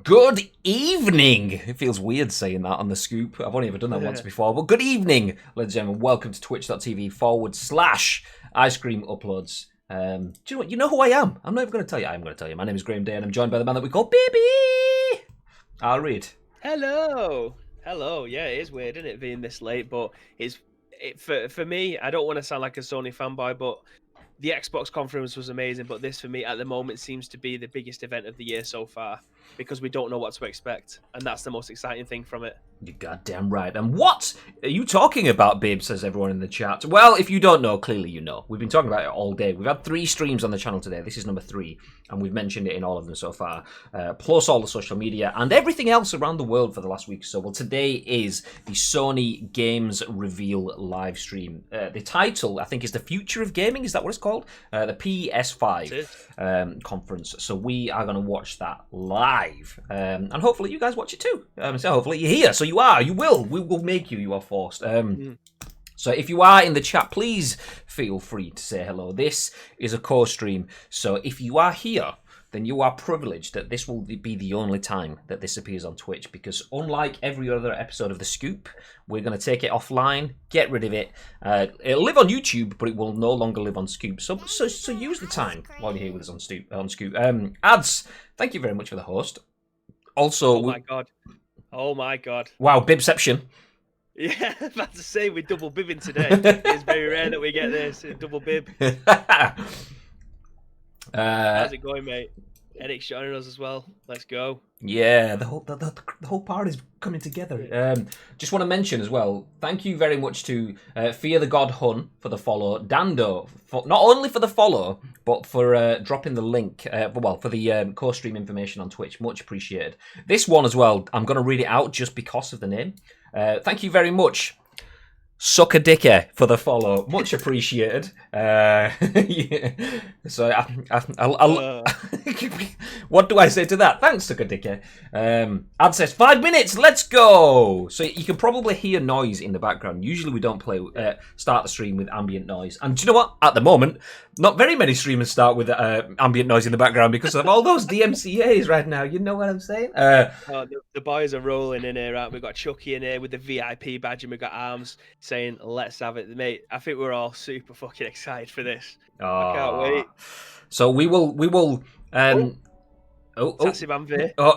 Good evening. It feels weird saying that on the scoop. I've only ever done that once before. But good evening, ladies and gentlemen. Welcome to twitch.tv/Ice Cream Uploads. Do you know what? You know who I am. I'm not even going to tell you. I'm going to tell you. My name is Graham Day, and I'm joined by the man that we call Baby. I'll read. Hello. Yeah, it is weird, isn't it, being this late? But for me, I don't want to sound like a Sony fanboy, but the Xbox conference was amazing. But this, for me, at the moment, seems to be the biggest event of the year so far because we don't know what to expect, and that's the most exciting thing from it. You're goddamn right. And what are you talking about, babe, says everyone in the chat. Well, if you don't know, clearly you know. We've been talking about it all day. We've had 3 streams on the channel today. This is number 3, and we've mentioned it in all of them so far. Plus all the social media and everything else around the world for the last week or so. Well, today is the Sony Games Reveal live stream. The title, I think, is The Future of Gaming. Is that what it's called? The PS5 conference. So we are going to watch that live. And hopefully you guys watch it too. So hopefully you're here. So you are. You will. We will make you. You are forced. So if you are in the chat, please feel free to say hello. This is a co-stream. So if you are here, then you are privileged that this will be the only time that this appears on Twitch, because unlike every other episode of The Scoop, we're going to take it offline, get rid of it. It'll live on YouTube, but it will no longer live on Scoop. So use the time while you're here with us on Scoop. Ads, thank you very much for the host. Also, Oh my god. Wow, bibception. Yeah, I was about to say, we're double bibbing today. It's very rare that we get this, double bib. How's it going, mate? Eric's joining us as well. Let's go. Yeah, the whole part is coming together. Just want to mention as well, thank you very much to Fear the God Hun for the follow, Dando, not only for the follow, but for dropping the link, for the co-stream information on Twitch. Much appreciated. This one as well, I'm going to read it out just because of the name. Thank you very much, Sucker Dicker, for the follow. Much appreciated. Yeah. So I'll what do I say to that? Thanks, Sucker Dicker. Ad says 5 minutes. Let's go. So you can probably hear noise in the background. Usually we don't start the stream with ambient noise. And do you know what? At the moment, not very many streamers start with ambient noise in the background because of all those DMCAs right now. You know what I'm saying? The boys are rolling in here, right? We've got Chucky in here with the VIP badge, and we've got Arms saying, let's have it, mate. I think we're all super fucking excited for this. I can't wait. So we will.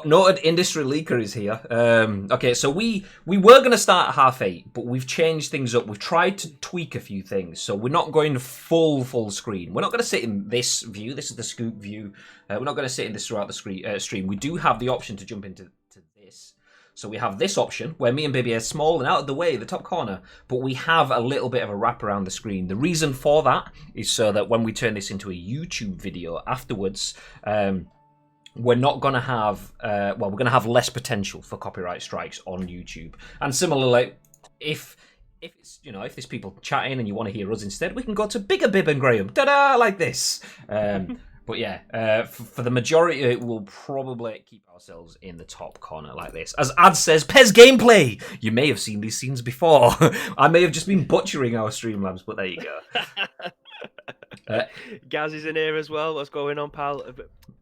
Noted industry leaker is here. Okay, so we were going to start at 8:30, but we've changed things up. We've tried to tweak a few things, so we're not going full screen. We're not going to sit in this view. This is the scoop view. We're not going to sit in this throughout the stream. We do have the option to jump into this. So we have this option where me and Baby are small and out of the way, the top corner, but we have a little bit of a wrap around the screen. The reason for that is so that when we turn this into a YouTube video afterwards, we're not going to have, we're going to have less potential for copyright strikes on YouTube. And similarly, if there's people chatting and you want to hear us instead, we can go to Bigger Bib and Graham, ta-da, like this. But yeah, for the majority, we'll probably keep ourselves in the top corner like this. As Ad says, Pez gameplay! You may have seen these scenes before. I may have just been butchering our Streamlabs, but there you go. Gaz is in here as well. What's going on, pal?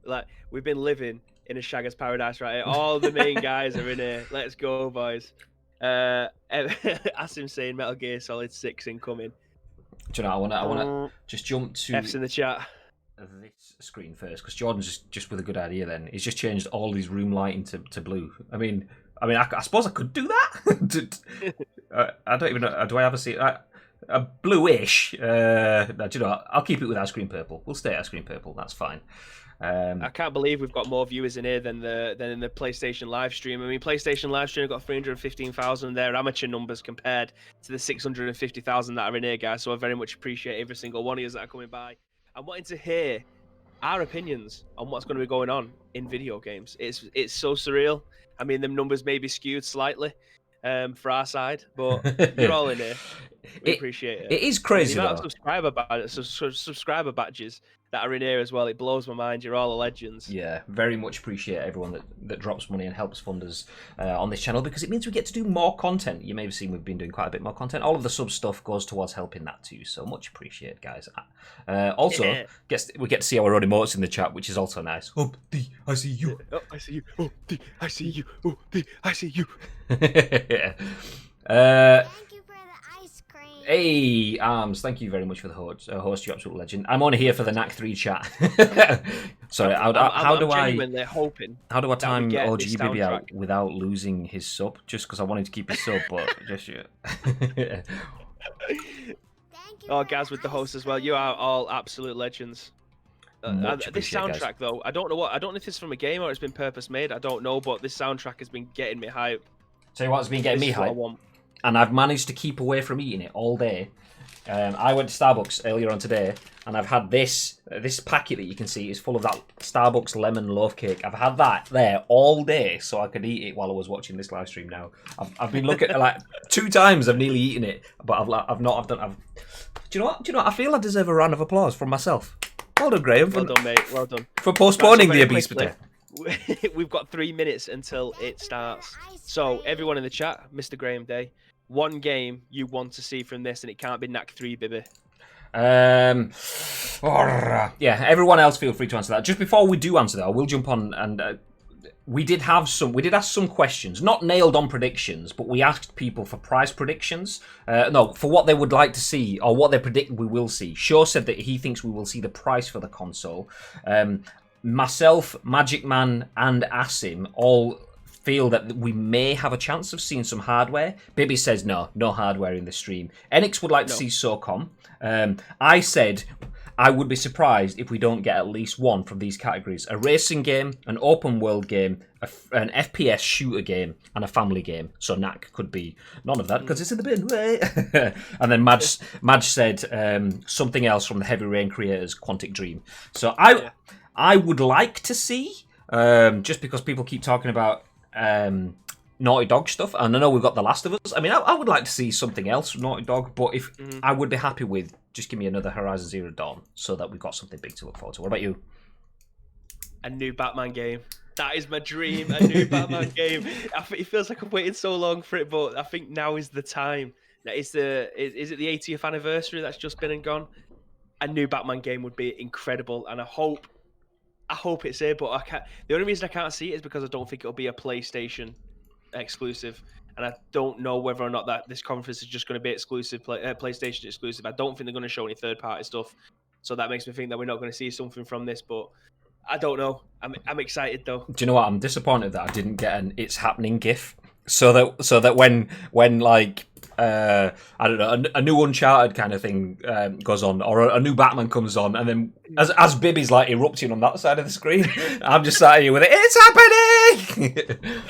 Like, we've been living in a shagger's paradise right here. All the main guys are in here. Let's go, boys. Asim saying Metal Gear Solid 6 incoming. Do you know, I want to just jump to F's in the chat. This screen first, because Jordan's just with a good idea. Then he's just changed all his room lighting to blue. I mean, I suppose I could do that. I don't even know. Do I have a bluish? Do you know? I'll keep it with ice cream purple. We'll stay at ice cream purple. That's fine. I can't believe we've got more viewers in here than in the PlayStation live stream. I mean, PlayStation live stream got 315,000 their amateur numbers compared to the 650,000 that are in here, guys. So I very much appreciate every single one of you that are coming by. I'm wanting to hear our opinions on what's going to be going on in video games. It's so surreal. I mean, them numbers may be skewed slightly for our side, but you're all in here. We appreciate it. It is crazy, the amount though. of subscriber badges that are in here as well. It blows my mind. You're all legends. Yeah, very much appreciate everyone that drops money and helps fund us on this channel, because it means we get to do more content. You may have seen we've been doing quite a bit more content. All of the sub stuff goes towards helping that too, so much appreciated, guys. Also, we get to see our own emotes in the chat, which is also nice. Oh, D, I see you. Oh, I see you. Oh, D, I see you. Oh, D, I see you. Thank you for the ice cream. Hey, Arms, thank you very much for the host, you absolute legend. I'm only here for the Knack 3 chat. Sorry, how do I time OGBB out without losing his sub? Just because I wanted to keep his sub, but just yeah. Oh, Gaz with the host as well. You are all absolute legends. This soundtrack, guys. Though, I don't know if this is from a game or it's been purpose made. I don't know, but this soundtrack has been getting me hype. Tell you what, it's been getting me hype. And I've managed to keep away from eating it all day. I went to Starbucks earlier on today, and I've had this packet that you can see is full of that Starbucks lemon loaf cake. I've had that there all day, so I could eat it while I was watching this live stream. Now I've been looking at like 2 times. I've nearly eaten it, but I've not. Do you know what? I feel I deserve a round of applause from myself. Well done, Graham. Well done, mate. Well done. For postponing the obese potato. We've got 3 minutes until it starts. So everyone in the chat, Mr. Graham Day, one game you want to see from this, and it can't be Knack 3, baby. Yeah, everyone else feel free to answer that. Just before we do answer that, I will jump on and we did ask some questions, not nailed on predictions, but we asked people for price predictions. No, for what they would like to see or what they predict we will see. Shaw said that he thinks we will see the price for the console. Myself, Magic Man, and Asim all feel that we may have a chance of seeing some hardware. Bibby says no hardware in the stream. Enix would like to see SOCOM. I said I would be surprised if we don't get at least one from these categories: a racing game, an open world game, an FPS shooter game, and a family game. So Knack could be none of that because it's in the bin. And then Madge said something else from the Heavy Rain creators, Quantic Dream. So I would like to see, just because people keep talking about Naughty Dog stuff, and I know we've got The Last of Us. I mean, I would like to see something else from Naughty Dog, but if I would be happy with just give me another Horizon Zero Dawn, so that we've got something big to look forward to. What about you? A new Batman game. That is my dream. A new Batman game. It feels like I've waited so long for it, but I think now is the time. Is it the 80th anniversary that's just been and gone? A new Batman game would be incredible, and I hope it's here, but I can't. The only reason I can't see it is because I don't think it'll be a PlayStation exclusive, and I don't know whether or not that this conference is just going to be exclusive, PlayStation exclusive. I don't think they're going to show any third-party stuff, so that makes me think that we're not going to see something from this. But I don't know. I'm excited though. Do you know what? I'm disappointed that I didn't get an "It's Happening" GIF, so that when like. I don't know, a new Uncharted kind of thing goes on, or a new Batman comes on, and then as Bibby's like erupting on that side of the screen, I'm just sat here with it. It's happening!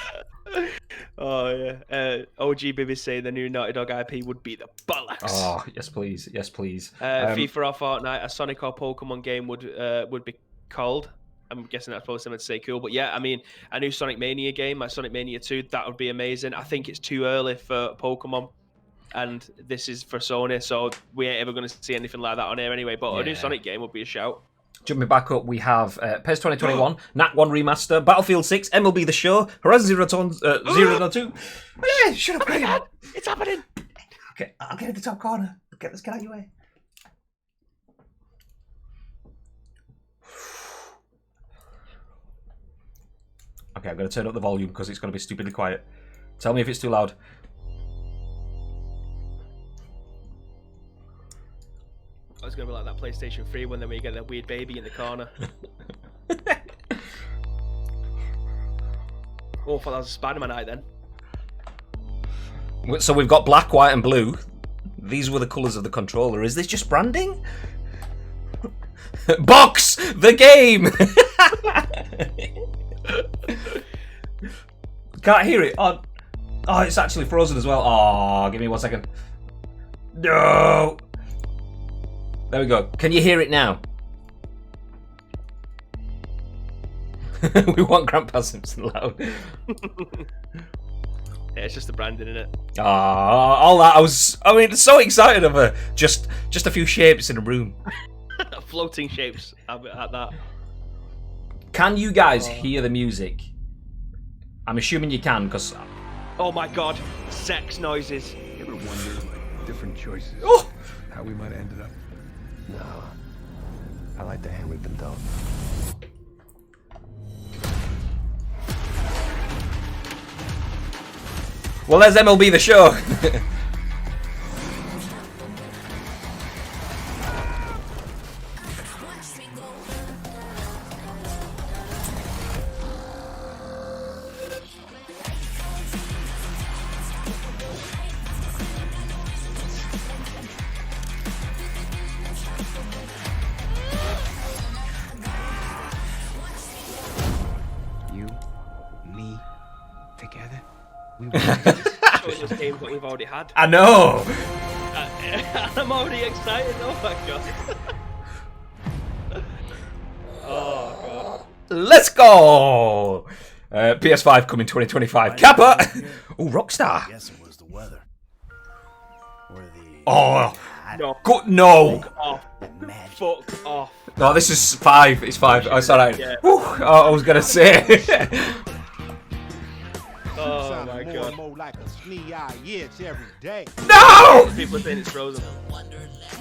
Oh yeah, OG Bibby's saying the new Naughty Dog IP would be the bollocks. Oh yes, please, yes, please. FIFA or Fortnite, a Sonic or Pokemon game would be called. I'm guessing that's probably something to say cool, but yeah, I mean, a new Sonic Mania game, like Sonic Mania 2, that would be amazing. I think it's too early for Pokemon. And this is for Sony, so we ain't ever going to see anything like that on here anyway. But a new Sonic game would be a shout. Jumping back up, we have PES 2021, Knack 1 Remaster, Battlefield 6, MLB The Show, Horizon Zero Dawn 2. Yeah, shut up, man. It's happening. Okay, I'll get in the top corner. Get this guy out of your way. Okay, I'm going to turn up the volume because it's going to be stupidly quiet. Tell me if it's too loud. It's going to be like that PlayStation 3 when then we get that weird baby in the corner. Oh, I thought that was a Spider-Man eye then. So we've got black, white, and blue. These were the colours of the controller. Is this just branding? Box! The game! Can't hear it. Oh, it's actually frozen as well. Oh, give me 1 second. No! There we go. Can you hear it now? We want Grandpa Simpson loud. Yeah, it's just the branding, isn't it? All that. I mean, so excited of just a few shapes in a room. Floating shapes at that. Can you guys hear the music? I'm assuming you can, because... Oh my god, sex noises. You ever wonder, different choices, how we might have ended up? No. I like the hand we've been dealt. Well, there's MLB The Show. You, me, together? We Showing us games that we've already had. I know. I'm already excited. Oh my god. Oh god. Let's go. PS5 coming 2025. Kappa. Oh, Rockstar. Guess it was the weather. Or the Oh, No. good. No. Fuck off. magic. Fuck off. No, this is 5. It's 5. Oh, it's alright. Yeah. I was gonna say. Oh my god. More like a snee-eye itch every day. No. People are saying it's frozen.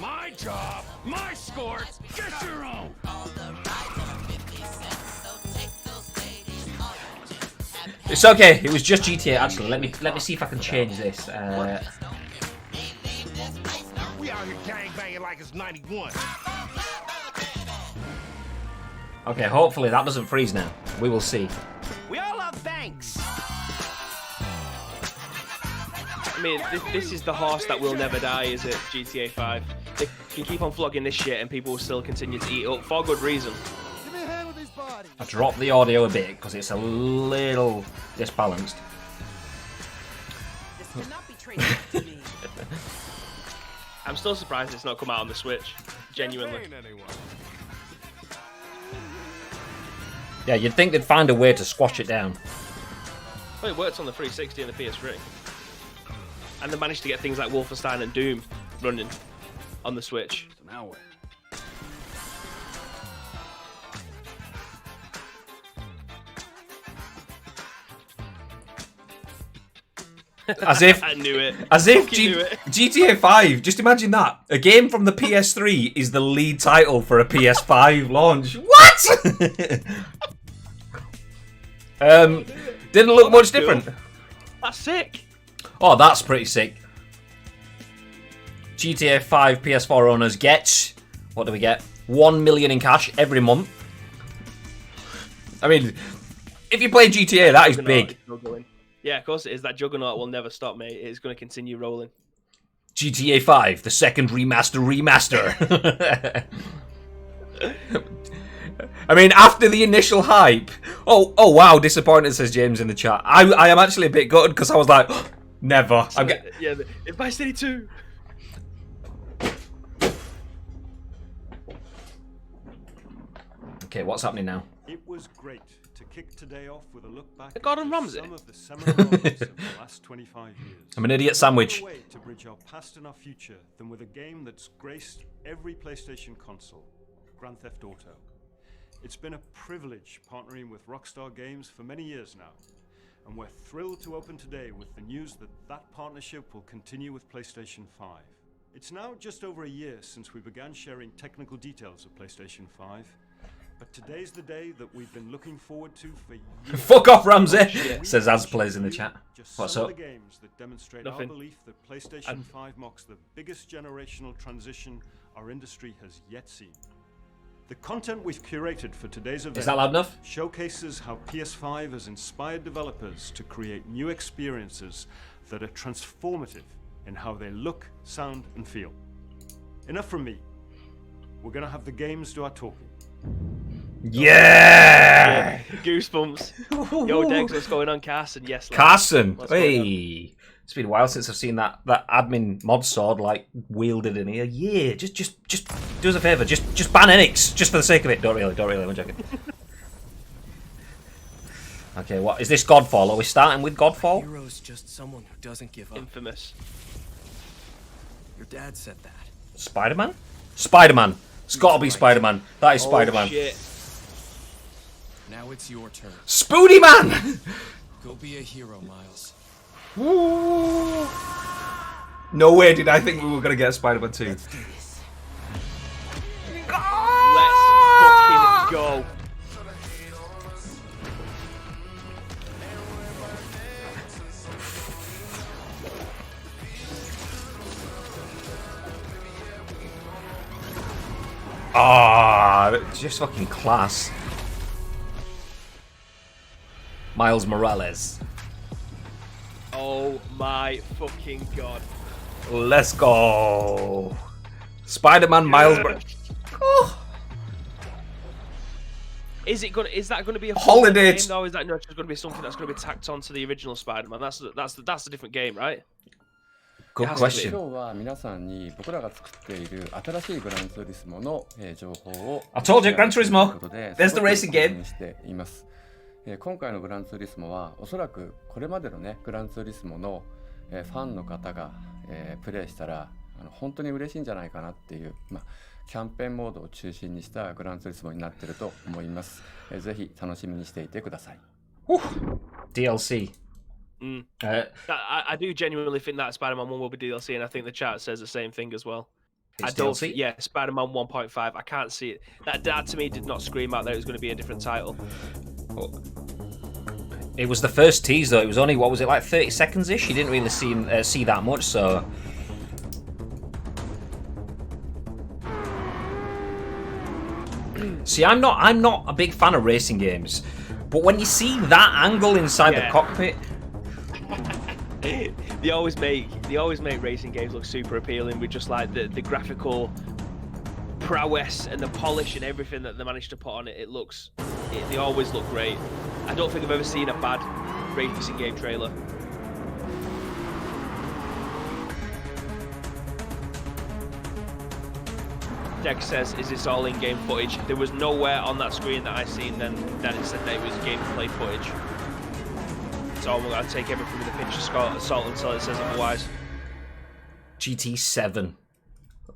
My job, my score, get your own! It's okay. It was just GTA. Actually, let me see if I can change this. We out here gangbanging like it's 91. Okay, hopefully that doesn't freeze now. We will see. We all love banks. I mean, this is the horse that will never die, is it? GTA 5. They can keep on flogging this shit and people will still continue to eat it up for good reason. Give me a hand with these bodies. I dropped the audio a bit because it's a little disbalanced. This cannot be traced to me. I'm still surprised it's not come out on the Switch. Genuinely. Yeah, you'd think they'd find a way to squash it down. Well, it works on the 360 and the PS3. And they managed to get things like Wolfenstein and Doom running on the Switch. So now what? As if, I knew it. as if Fucking knew it. GTA 5. Just imagine that. A game from the PS3 is the lead title for a PS5 launch. What? Didn't look much cool. different. That's sick. Oh, that's pretty sick. GTA 5 PS4 owners get, what do we get? 1 million in cash every month. I mean, if you play GTA, that is Juggernaut big. is still going. Yeah, of course it is. That Juggernaut will never stop, mate. It's going to continue rolling. GTA 5, the second remaster. I mean, after the initial hype. Oh wow, disappointed, says James in the chat. I am actually a bit gutted because I was like, never. Yeah, it's Vice City 2. Okay, what's happening now? It was great to kick today off with a look back The Gordon at Ramsay. some of the seminal moments of the last 25 years. I'm an idiot sandwich. No way to bridge our past and our future than with a game that's graced every PlayStation console, Grand Theft Auto. It's been a privilege partnering with Rockstar Games for many years now, and we're thrilled to open today with the news that that partnership will continue with PlayStation 5. It's now just over a year since we began sharing technical details of PlayStation 5, but today's the day that we've been looking forward to for years. Fuck off, Ramsey, says Az Plays in the chat. Just What's some up? of the games that demonstrate Nothing. our belief that PlayStation 5 marks the biggest generational transition our industry has yet seen. The content we've curated for today's event Is that loud enough? showcases how PS5 has inspired developers to create new experiences that are transformative in how they look, sound, and feel. Enough from me. We're going to have the games do our talking. Yeah! Goosebumps. Yo, Degs, what's going on, Carson? Yes, lad. Carson, What's going on? hey! It's been a while since I've seen that admin mod sword like wielded in here. Yeah, just do us a favour, just ban Enix, just for the sake of it. Don't really, I'm joking. Okay, what is this? Godfall? Are we starting with Godfall? Hero's just someone who doesn't give up. Infamous. Your dad said that. Spider-Man? Spider-Man. It's got to be Spider-Man. That is Oh, Spider-Man. shit. Now it's your turn. Spoody Man. Go be a hero, Miles. Ooh. No way did I think we were gonna get Spider-Man 2. Let's fucking go. Ah, just fucking class. Miles Morales. Oh my fucking god. Let's go. Spider-Man Miles Morales. Oh. Is that gonna be a Holiday game though? Is that not just gonna be something that's gonna be tacked onto the original Spider-Man? That's a different game, right? Good question. 今日は皆さんに僕らが作っている新しいグランツーリスモの情報を I told you, Gran Turismo. ということで There's the racing game. しています。今回のグランツーリスモはおそらくこれまでのねグランツーリスモのファンの方がプレイしたら本当に嬉しいんじゃないかなっていうキャンペーンモードを中心にしたグランツーリスモになっていると思います。ぜひ楽しみにしていてください。DLC. I do genuinely think that Spider-Man 1 will be DLC, and I think the chat says the same thing as well. It's I don't DLC? yeah, Spider-Man 1.5. I can't see it. That to me did not scream out that it was going to be a different title. It was the first tease though. It was only, what was it, like 30 seconds ish? You didn't really see that much, so. See, I'm not a big fan of racing games, but when you see that angle inside the cockpit. They always make racing games look super appealing with just like the graphical prowess and the polish and everything that they managed to put on it. They always look great. I don't think I've ever seen a bad racing game trailer. Dex says, "Is this all in-game footage?" There was nowhere on that screen that I seen then that it said that it was gameplay footage. So I'm gonna take everything with a pinch of salt until it says otherwise. GT7.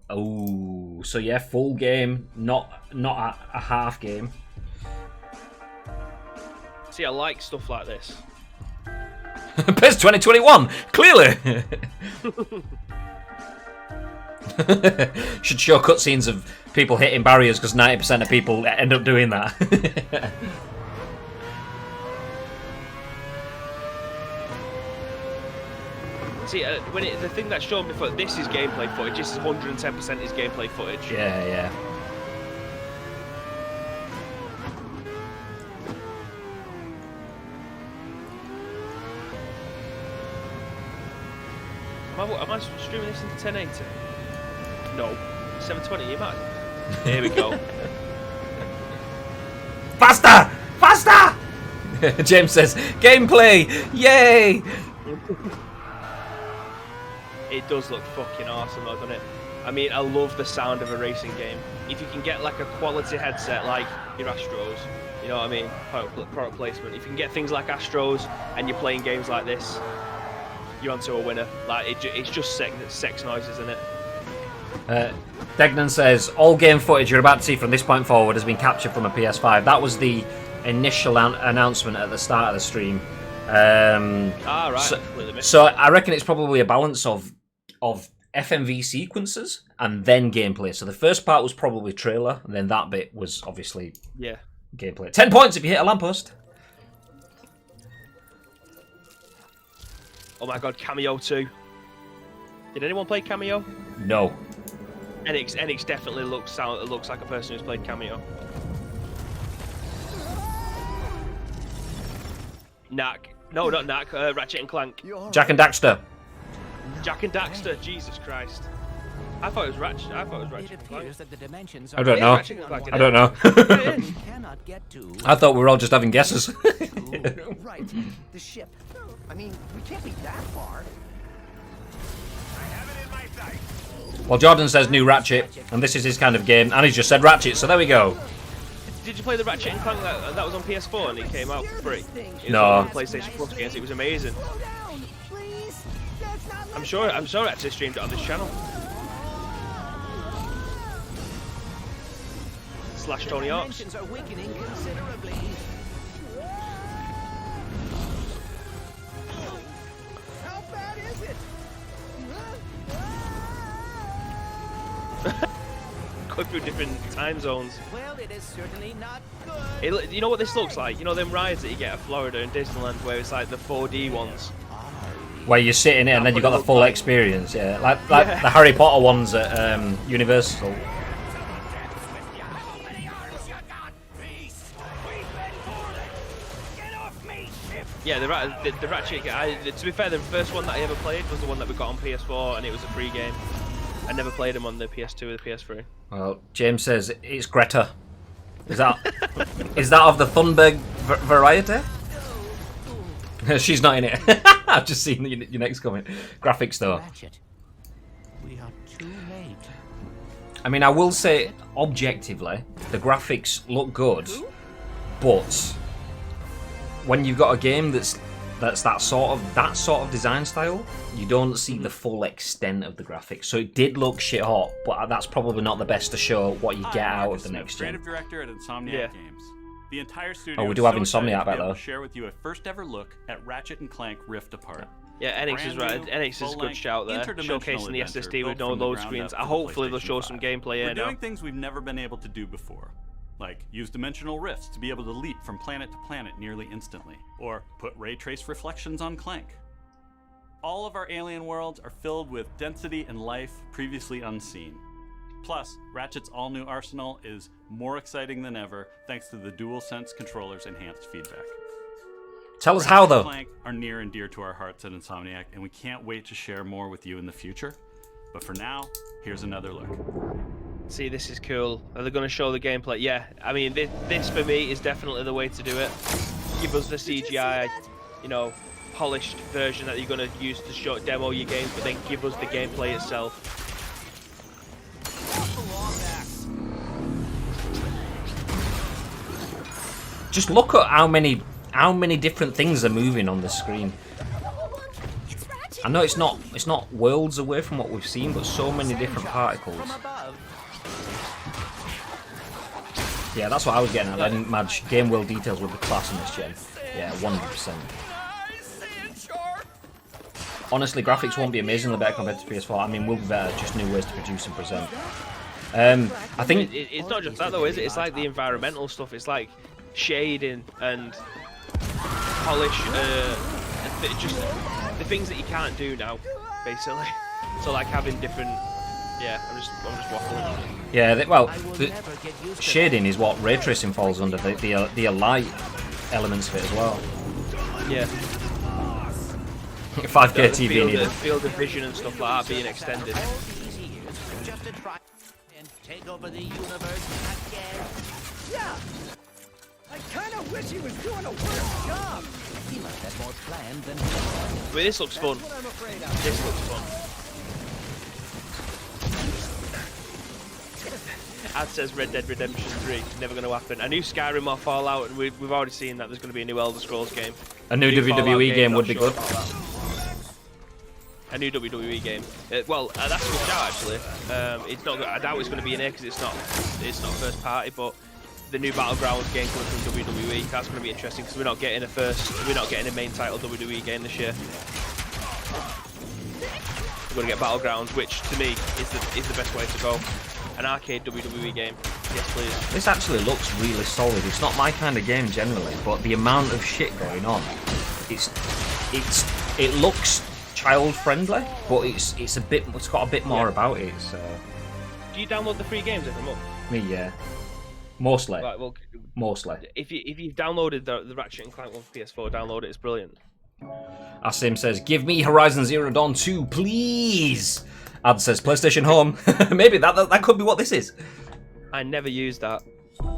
Oh, so yeah, full game, not a half game. See, I like stuff like this. PES 2021, clearly. Should show cutscenes of people hitting barriers because 90% of people end up doing that. See, the thing that's shown before, this is gameplay footage. This is 110% is gameplay footage. Yeah. Am I streaming this into 1080? No. 720, you might. Here we go. Faster! Faster! James says, gameplay! Yay! It does look fucking awesome though, doesn't it? I mean, I love the sound of a racing game. If you can get like a quality headset like your Astros, you know what I mean? Product placement. If you can get things like Astros and you're playing games like this, you're onto a winner. Like it's just sex noises, isn't it? Degnan says, all game footage you're about to see from this point forward has been captured from a PS5. That was the initial announcement at the start of the stream. Right. So I reckon it's probably a balance of FMV sequences and then gameplay. So the first part was probably trailer, and then that bit was obviously gameplay. 10 points if you hit a lamppost. Oh my god, Cameo 2. Did anyone play Cameo? No. NX definitely looks like a person who's played Cameo. Knack. No, not Knack. Ratchet and Clank. Jack and Daxter. Jack and Daxter. Jesus Christ. I thought it was Ratchet. I thought it was Ratchet and Clank. I don't know. I don't know. I thought we were all just having guesses. Right. The ship. I mean, we can't be that far. I have it in my sight. Well, Jordan says new Ratchet, and this is his kind of game, and he's just said Ratchet, so there we go. Did you play the Ratchet and Clank that was on PS4 and it came out for free? It was No. on the PlayStation Plus games. It was amazing. I'm sure I actually streamed it on this channel. / Tony Hawk's. Dimensions are weakening considerably. How bad is it? Go through different time zones. Well, it is certainly not good. You know what this looks like? You know them rides that you get at Florida and Disneyland where it's like the 4D ones? Where you sit in it and then you got the full experience, yeah. Like the Harry Potter ones at Universal. Yeah, the Ratchet. To be fair, the first one that I ever played was the one that we got on PS4, and it was a free game. I never played them on the PS2 or the PS3. Well, James says it's Greta. Is that of the Thunberg variety? She's not in it. I've just seen your next comment. Graphics though. Ratchet, we are too late. I mean, I will say objectively, the graphics look good, but when you've got a game that's that sort of design style, you don't see the full extent of the graphics. So it did look shit hot, but that's probably not the best to show what you get out of the next gen. Creative director at Insomniac Games. The entire studio. Oh, we do is have so excited Insomniac to be back able though. to share with you a first ever look at Ratchet and Clank Rift Apart. Yeah, NX is right. NX is a good shout there, showcasing the SSD with no load screens. Hopefully they'll show some gameplay here now. We're doing things we've never been able to do before, like use dimensional rifts to be able to leap from planet to planet nearly instantly, or put ray trace reflections on Clank. All of our alien worlds are filled with density and life previously unseen. Plus, Ratchet's all-new arsenal is more exciting than ever thanks to the DualSense controller's enhanced feedback. Tell us how though. Ratchet and Clank are near and dear to our hearts at Insomniac, and we can't wait to share more with you in the future. But for now, here's another look. See, this is cool. Are they going to show the gameplay? Yeah, I mean, this for me is definitely the way to do it. Give us the CGI, you know, polished version that you're going to use to demo your games, but then give us the gameplay itself. Just look at how many different things are moving on the screen. I know it's not worlds away from what we've seen, but so many different particles. Yeah, that's what I was getting at. I didn't match game world details with the class in this gen. Yeah, 100%. Honestly, graphics won't be amazingly better compared to PS4. I mean, will be better, just new ways to produce and present. I think it's not just that though, is it? It's like the environmental stuff. It's like shading and polish, just the things that you can't do now, basically. So like having different. Yeah, I'm just waffling. Yeah, the shading is what ray tracing falls under. The light elements of it as well. Yeah. 5K TV needed. Field of vision and stuff like that being extended. Just to try and take over the universe again. Yeah. I kind of wish he was doing a worse job. He must have more planned than. I mean, this looks fun. This looks fun. Ad says Red Dead Redemption 3 never going to happen. A new Skyrim or Fallout, and we've already seen that there's going to be a new Elder Scrolls game. A new WWE game would be good. A new WWE game. Well, that's a good shout actually. It's not. I doubt it's going to be in here because it's not first party. But the new Battlegrounds game coming from WWE, that's going to be interesting because we're not getting a main title WWE game this year. We're going to get Battlegrounds, which to me is the best way to go. An arcade WWE game. Yes, please. This actually looks really solid. It's not my kind of game generally, but the amount of shit going on, it looks child friendly, but it's got a bit more about it. So. Do you download the free games every month? Me, yeah. Mostly. Right, well, mostly. If you've downloaded the Ratchet and Clank one for PS4, download it. It's brilliant. Asim says, "Give me Horizon Zero Dawn 2, please." Ad says, "PlayStation Home." Maybe that could be what this is. I never used that.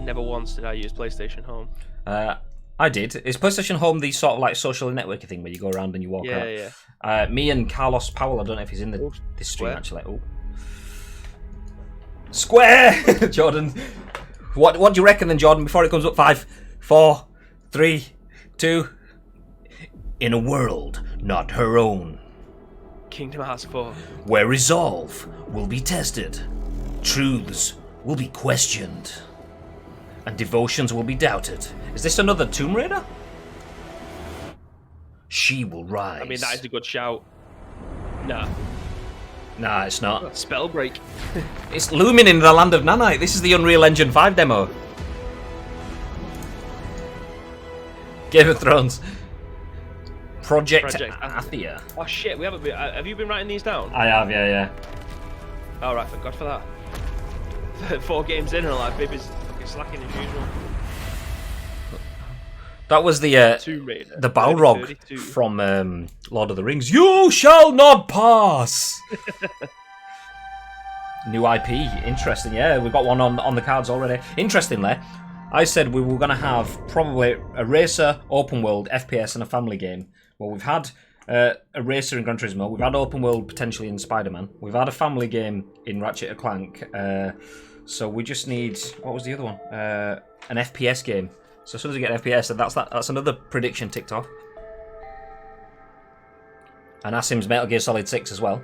Never once did I use PlayStation Home. I did. Is PlayStation Home the sort of like social networking thing where you go around and you walk around? Yeah. Me and Carlos Powell, I don't know if he's in this stream Square. actually. Oh. Square! Jordan. What do you reckon then, Jordan, before it comes up? 5, 4, 3, 2. In a world not her own, Kingdom Hearts 4. where resolve will be tested, truths will be questioned, and devotions will be doubted. Is this another Tomb Raider? She will rise. I mean, that is a good shout. Nah. Nah, it's not. Spell break. It's looming in the land of Nanite. This is the Unreal Engine 5 demo. Game of Thrones. Project Athia. Oh shit, we haven't been. Have you been writing these down? I have, yeah. Alright, thank God for that. 4 games in and like, Bibby's fucking slacking as usual. That was the Raider, Balrog 32. from Lord of the Rings. You shall not pass! New IP. Interesting, yeah. We've got one on the cards already. Interestingly, I said we were going to have probably a racer, open world, FPS, and a family game. Well, we've had a racer in Gran Turismo. We've had open world potentially in Spider-Man. We've had a family game in Ratchet & Clank. So we just need... What was the other one? An FPS game. So as soon as we get an FPS, that's another prediction ticked off. And Asim's Metal Gear Solid 6 as well.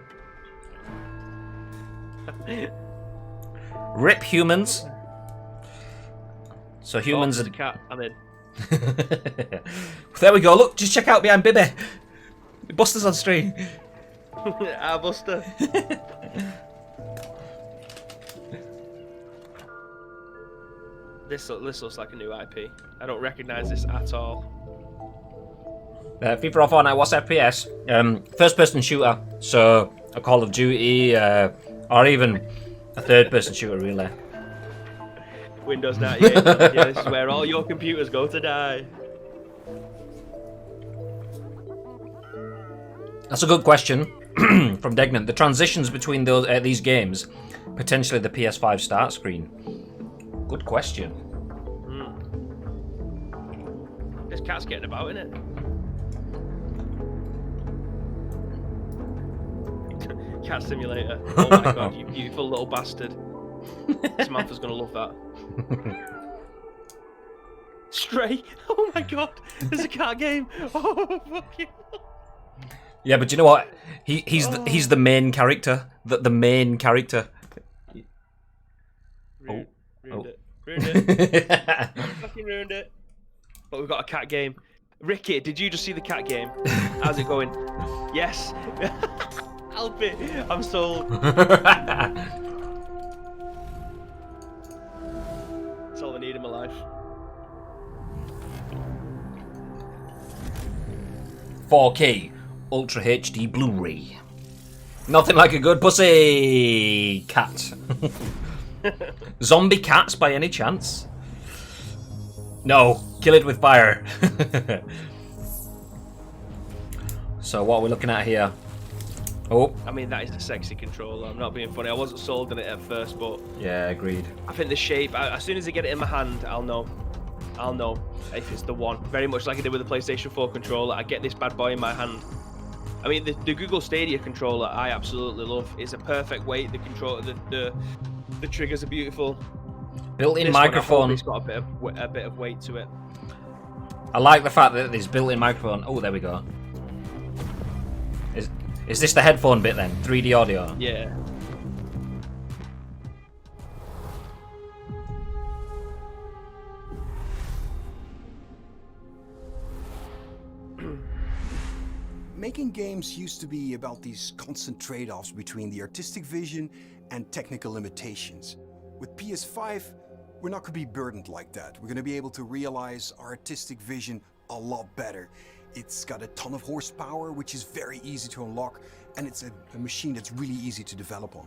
Rip humans. So humans are... the cat, I'm in. There we go, look, just check out behind Bibby. Buster's on stream. Buster. This looks like a new IP. I don't recognise this at all. FIFA or Fortnite, what's FPS? First-person shooter, so a Call of Duty, or even a third-person shooter, really. Windows 98. Yeah, this is where all your computers go to die. That's a good question from Degnan. The transitions between these games, potentially the PS5 start screen. Good question. This cat's getting about, isn't it? Cat simulator. Oh my god, you beautiful little bastard. Samantha's gonna love that. Stray. Oh my god, there's a cat game. Oh fucking. Yeah, but you know what? He's the main character. The main character. Ruined it. Fucking ruined it. But we've got a cat game. Ricky, did you just see the cat game? How's it going? Yes. Help it. I'm sold. That's all I need in my life. 4K Ultra HD Blu-ray. Nothing like a good pussy cat. Zombie cats by any chance? No, kill it with fire. So what are we looking at here? Oh. I mean, that is a sexy controller. I'm not being funny. I wasn't sold on it at first, but... Yeah, agreed. I think the shape, as soon as I get it in my hand, I'll know. I'll know if it's the one. Very much like I did with the PlayStation 4 controller. I get this bad boy in my hand. I mean, the Google Stadia controller, I absolutely love. It's a perfect weight. The controller, the triggers are beautiful. Built-in microphone. It's got a bit of weight to it. I like the fact that there's built-in microphone. Oh, there we go. Is this the headphone bit then? 3D audio? Yeah. Making games used to be about these constant trade-offs between the artistic vision and technical limitations. With PS5, we're not going to be burdened like that. We're going to be able to realize our artistic vision a lot better. It's got a ton of horsepower, which is very easy to unlock, and it's a machine that's really easy to develop on.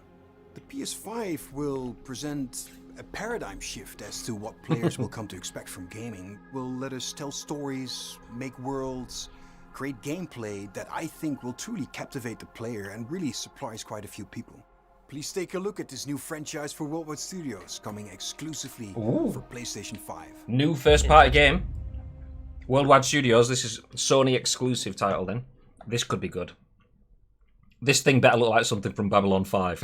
The PS5 will present a paradigm shift as to what players will come to expect from gaming. Will let us tell stories, make worlds, create gameplay that I think will truly captivate the player and really surprise quite a few people. Please take a look at this new franchise for Worldwide Studios, coming exclusively for PlayStation 5. New first-party game. Worldwide Studios, this is Sony exclusive title then. This could be good. This thing better look like something from Babylon 5.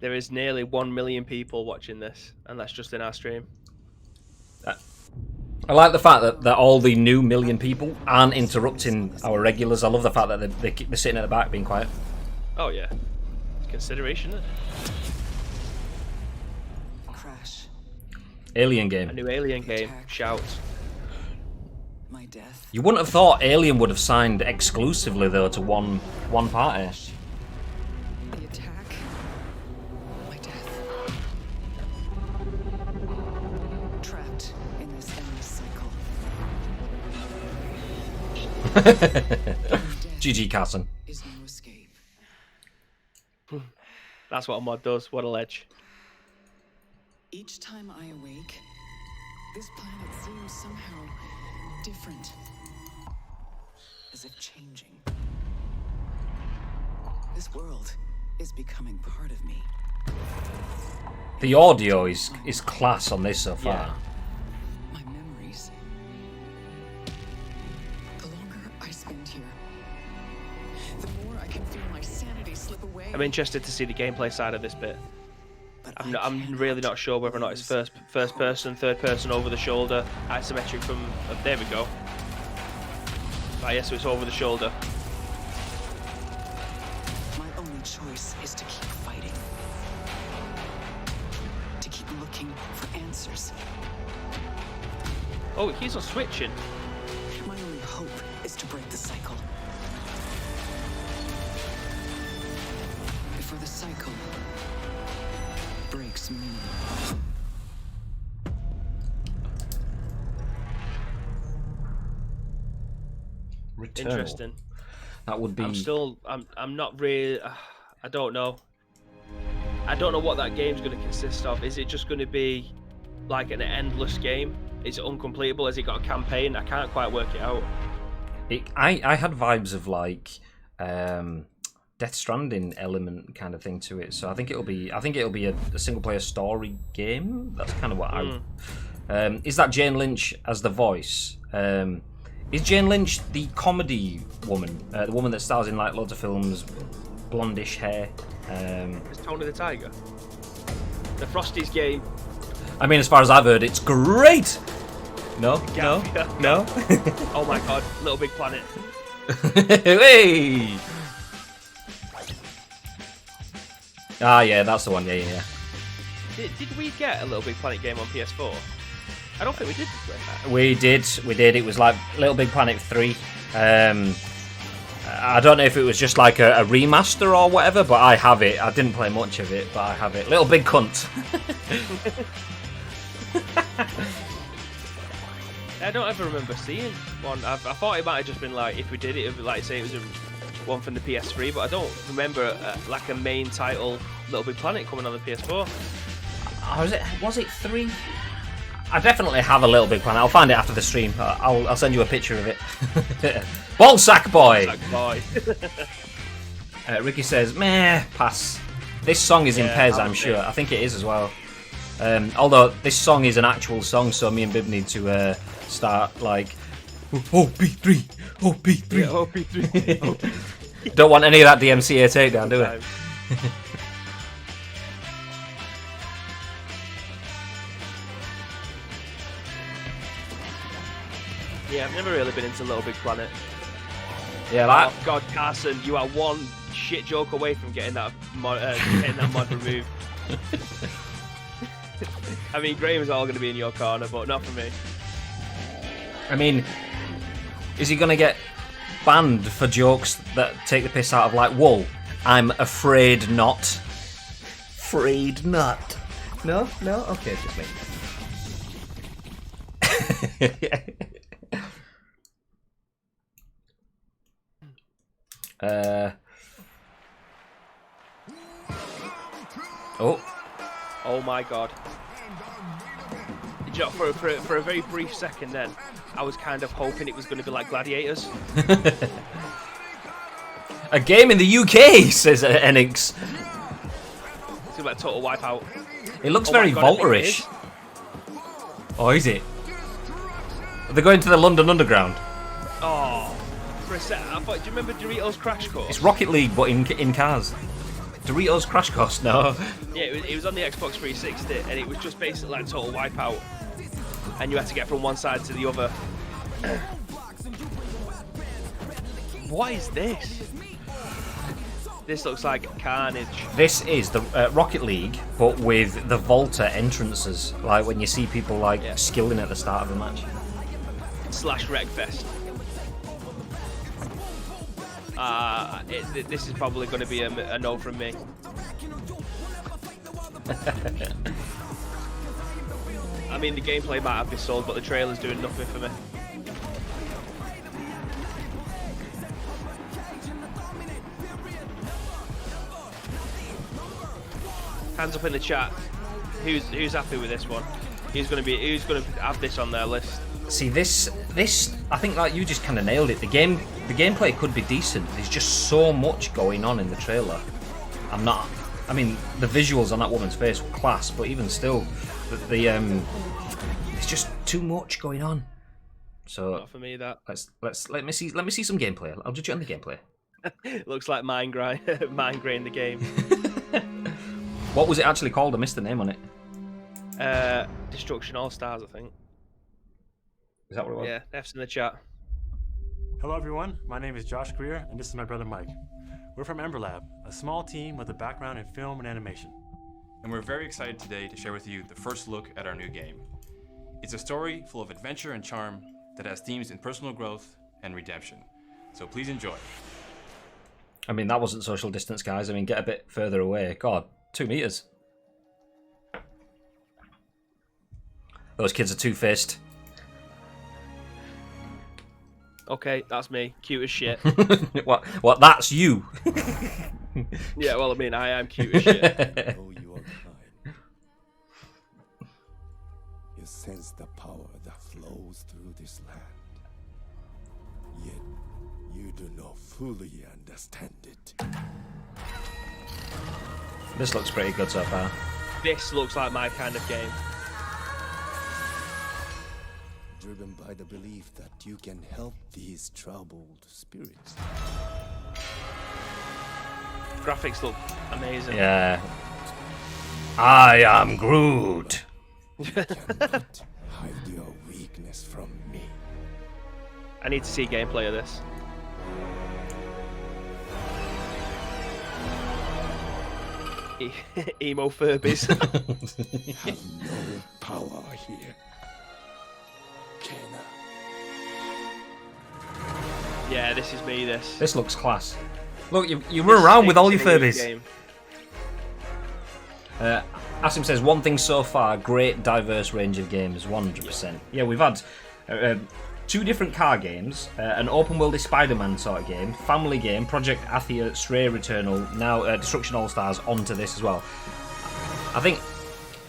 There is nearly 1 million people watching this, and that's just in our stream. I like the fact that all the new million people aren't interrupting our regulars. I love the fact that they're sitting at the back being quiet. Oh yeah, it's consideration, isn't it? Crash. Alien game. A new Alien game. Shout. My death. You wouldn't have thought Alien would have signed exclusively though to one party. The attack. My death. Trapped in this endless cycle. GG Carson. Is no escape. That's what a mod does. What a ledge. Each time I awake, this planet seems somehow different. As if changing. This world is becoming part of me. The audio is class on this so far. Yeah. My memories. The longer I spend here, the more I can feel my sanity slip away. I'm interested to see the gameplay side of this bit. I'm really not sure whether or not it's first person, third person, over the shoulder, isometric from. There we go. Ah, yes, so it's over the shoulder. My only choice is to keep fighting. To keep looking for answers. Oh, it keeps on switching. My only hope is to break the cycle. Before the cycle breaks me. Returnal. Interesting. That would be. I'm not really. I don't know. I don't know what that game's going to consist of. Is it just going to be like an endless game? Is it uncompletable? Has it got a campaign? I can't quite work it out. I had vibes of like Death Stranding element kind of thing to it. So I think it'll be a single player story game. That's kind of what I. Is that Jane Lynch as the voice? Is Jane Lynch the comedy woman? The woman that stars in like loads of films, blondish hair. It's Tony the Tiger. The Frosties game. I mean, as far as I've heard, it's great. No. Oh my god, Little Big Planet. Hey. Ah, yeah, that's the one. Yeah. Did we get a Little Big Planet game on PS4? I don't think we did. We did. It was like Little Big Planet 3. I don't know if it was just like a remaster or whatever, but I have it. I didn't play much of it, but I have it. Little Big Cunt. I don't ever remember seeing one. I thought it might have just been like, if we did it would be like, say it was one from the PS3, but I don't remember like a main title Little Big Planet coming on the PS4. Was it 3? I definitely have a Little Big Planet. I'll find it after the stream. I'll send you a picture of it. Ballsack boy. Ricky says, meh, pass. This song is in Pez, I'm sure. I think it is as well. Although this song is an actual song, so me and Bib need to start like OP3, OP3. Yeah, OP3. Don't want any of that DMCA takedown, do we? Yeah, I've never really been into Little Big Planet. Yeah, that. Oh God, Carson, you are one shit joke away from getting that mod removed. I mean, Graham's all going to be in your corner, but not for me. I mean, is he going to get banned for jokes that take the piss out of like wool? I'm afraid not. Afraid not. No? Okay, just me. Oh my God. For a very brief second then, I was kind of hoping it was going to be like Gladiators. A game in the UK, says Enix. It's like Total Wipeout. It looks very Volterish. Oh, is it? They're going to the London Underground. Oh, for a second, I thought, do you remember Doritos Crash Course? It's Rocket League, but in cars. Doritos Crash Course, no. Yeah, it was on the Xbox 360, and it was just basically like Total Wipeout, and you had to get from one side to the other. What is this? This looks like carnage. This is the Rocket League, but with the Volta entrances, like when you see people like skilling at the start of the match. / Wreckfest. This is probably going to be a no from me. I mean, the gameplay might have been sold, but the trailer's doing nothing for me. Hands up in the chat. Who's happy with this one? Who's going to have this on their list? See, this I think like you just kind of nailed it. The gameplay could be decent. There's just so much going on in the trailer. I mean, the visuals on that woman's face were class, but even still, it's just too much going on. So not for me. That let me see some gameplay. I'll judge it on the gameplay. Looks like mind grain the game. What was it actually called? I missed the name on it. Destruction All Stars, I think. Is that what it was? Yeah, F's in the chat. Hello everyone, my name is Josh Greer, and this is my brother Mike. We're from Ember Lab, a small team with a background in film and animation. And we're very excited today to share with you the first look at our new game. It's a story full of adventure and charm that has themes in personal growth and redemption. So please enjoy. I mean, that wasn't social distance, guys. I mean, get a bit further away. God, 2 meters. Those kids are two-faced. Okay, that's me. Cute as shit. What? That's you. Yeah, well, I mean, I am cute as shit. Oh, you are kind. You sense the power that flows through this land. Yet, you do not fully understand it. This looks pretty good so far. This looks like my kind of game. Driven by the belief that you can help these troubled spirits. Graphics look amazing. Yeah. I am Groot. You cannot hide your weakness from me. I need to see gameplay of this. Emo Furbies. Have no power here. Yeah, this is me, this. This looks class. Look, you run around with all your Furbies. Asim says, one thing so far, great diverse range of games, 100%. Yeah, we've had 2 different car games, an open world Spider-Man sort of game, family game, Project Athia, Stray Returnal, now Destruction All-Stars onto this as well. I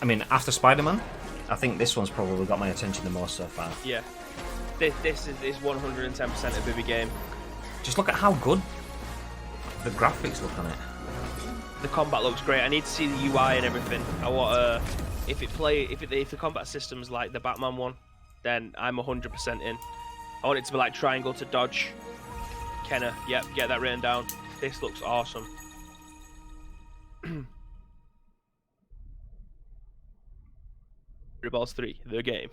mean, after Spider-Man, I think this one's probably got my attention the most so far. Yeah. This is 110% a Bibby game. Just look at how good the graphics look on it. The combat looks great. I need to see the UI and everything. I want if the combat system's like the Batman one, then I'm 100% in. I want it to be like triangle to dodge. Kenna, yep, get that written down. This looks awesome. Balls 3, the game.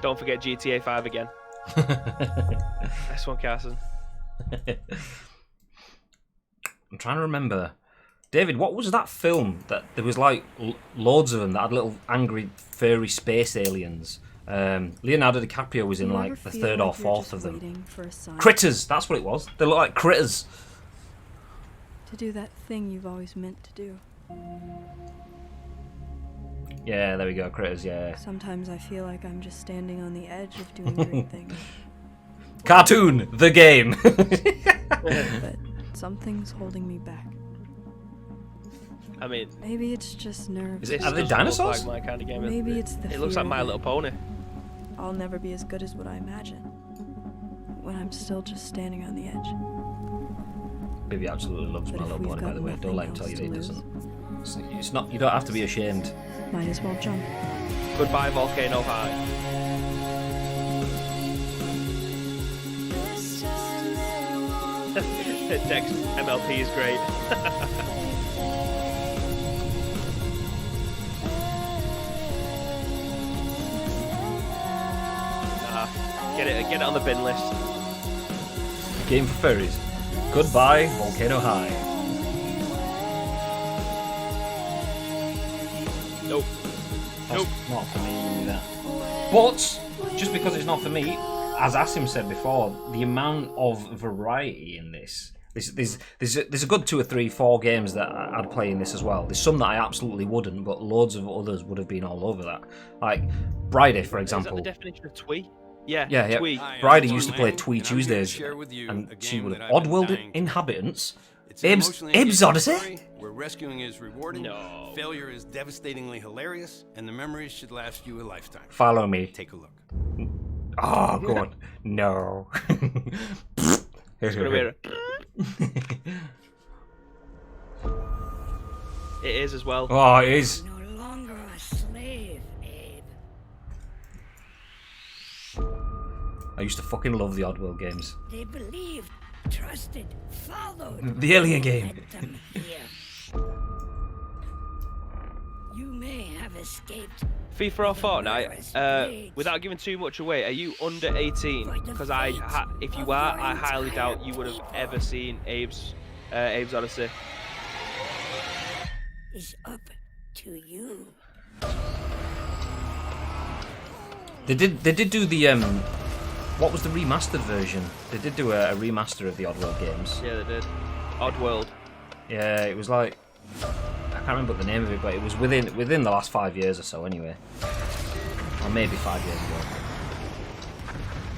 Don't forget GTA 5 again. Nice one, Carson. I'm trying to remember. David, what was that film that there was like loads of them that had little angry furry space aliens? Leonardo DiCaprio was in like the 3rd or 4th of them. Critters, that's what it was. They look like critters. To do that thing you've always meant to do. Yeah, there we go, Critters, yeah. Sometimes I feel like I'm just standing on the edge of doing great things. Cartoon, the game. But something's holding me back. I mean, maybe it's just nerves. Are they dinosaurs? Like my kind of game. Maybe it's the It looks like My Little Pony. I'll never be as good as what I imagine. When I'm still just standing on the edge. Baby absolutely loves My Little Pony, by the way. Don't let him tell you that he doesn't. It's not. You don't have to be ashamed. Might as well jump. Goodbye, Volcano High. Dex MLP is great. Get it on the bin list. Game for furries. Goodbye, Volcano High. Nope. That's not for me either. But just because it's not for me, as Asim said before, the amount of variety in this. There's a good 2 or 3, 4 games that I'd play in this as well. There's some that I absolutely wouldn't, but loads of others would have been all over that. Like Bridie, for example. Is that the definition of twee? Yeah. Twee. Bridie used to play Twee Tuesdays, and she would have Oddworld inhabitants. Abe's Odyssey. Where rescuing is rewarding, no. Failure is devastatingly hilarious, and the memories should last you a lifetime. Follow me. Take a look. Oh, go on. No. It's gonna be It is as well. Oh, it is. No longer a slave, Abe. I used to fucking love the Oddworld games. They believed, trusted, followed. The Alien game. Led them here. You may have escaped. FIFA or Fortnite, without giving too much away, are you under 18? Because if you are, I highly doubt you would have ever seen Abe's Odyssey. It's up to you. They did do the what was the remastered version? They did do a remaster of the Oddworld games. Yeah, they did. Oddworld. Yeah, it was like, I can't remember the name of it, but it was within the last 5 years or so, anyway, or maybe 5 years ago.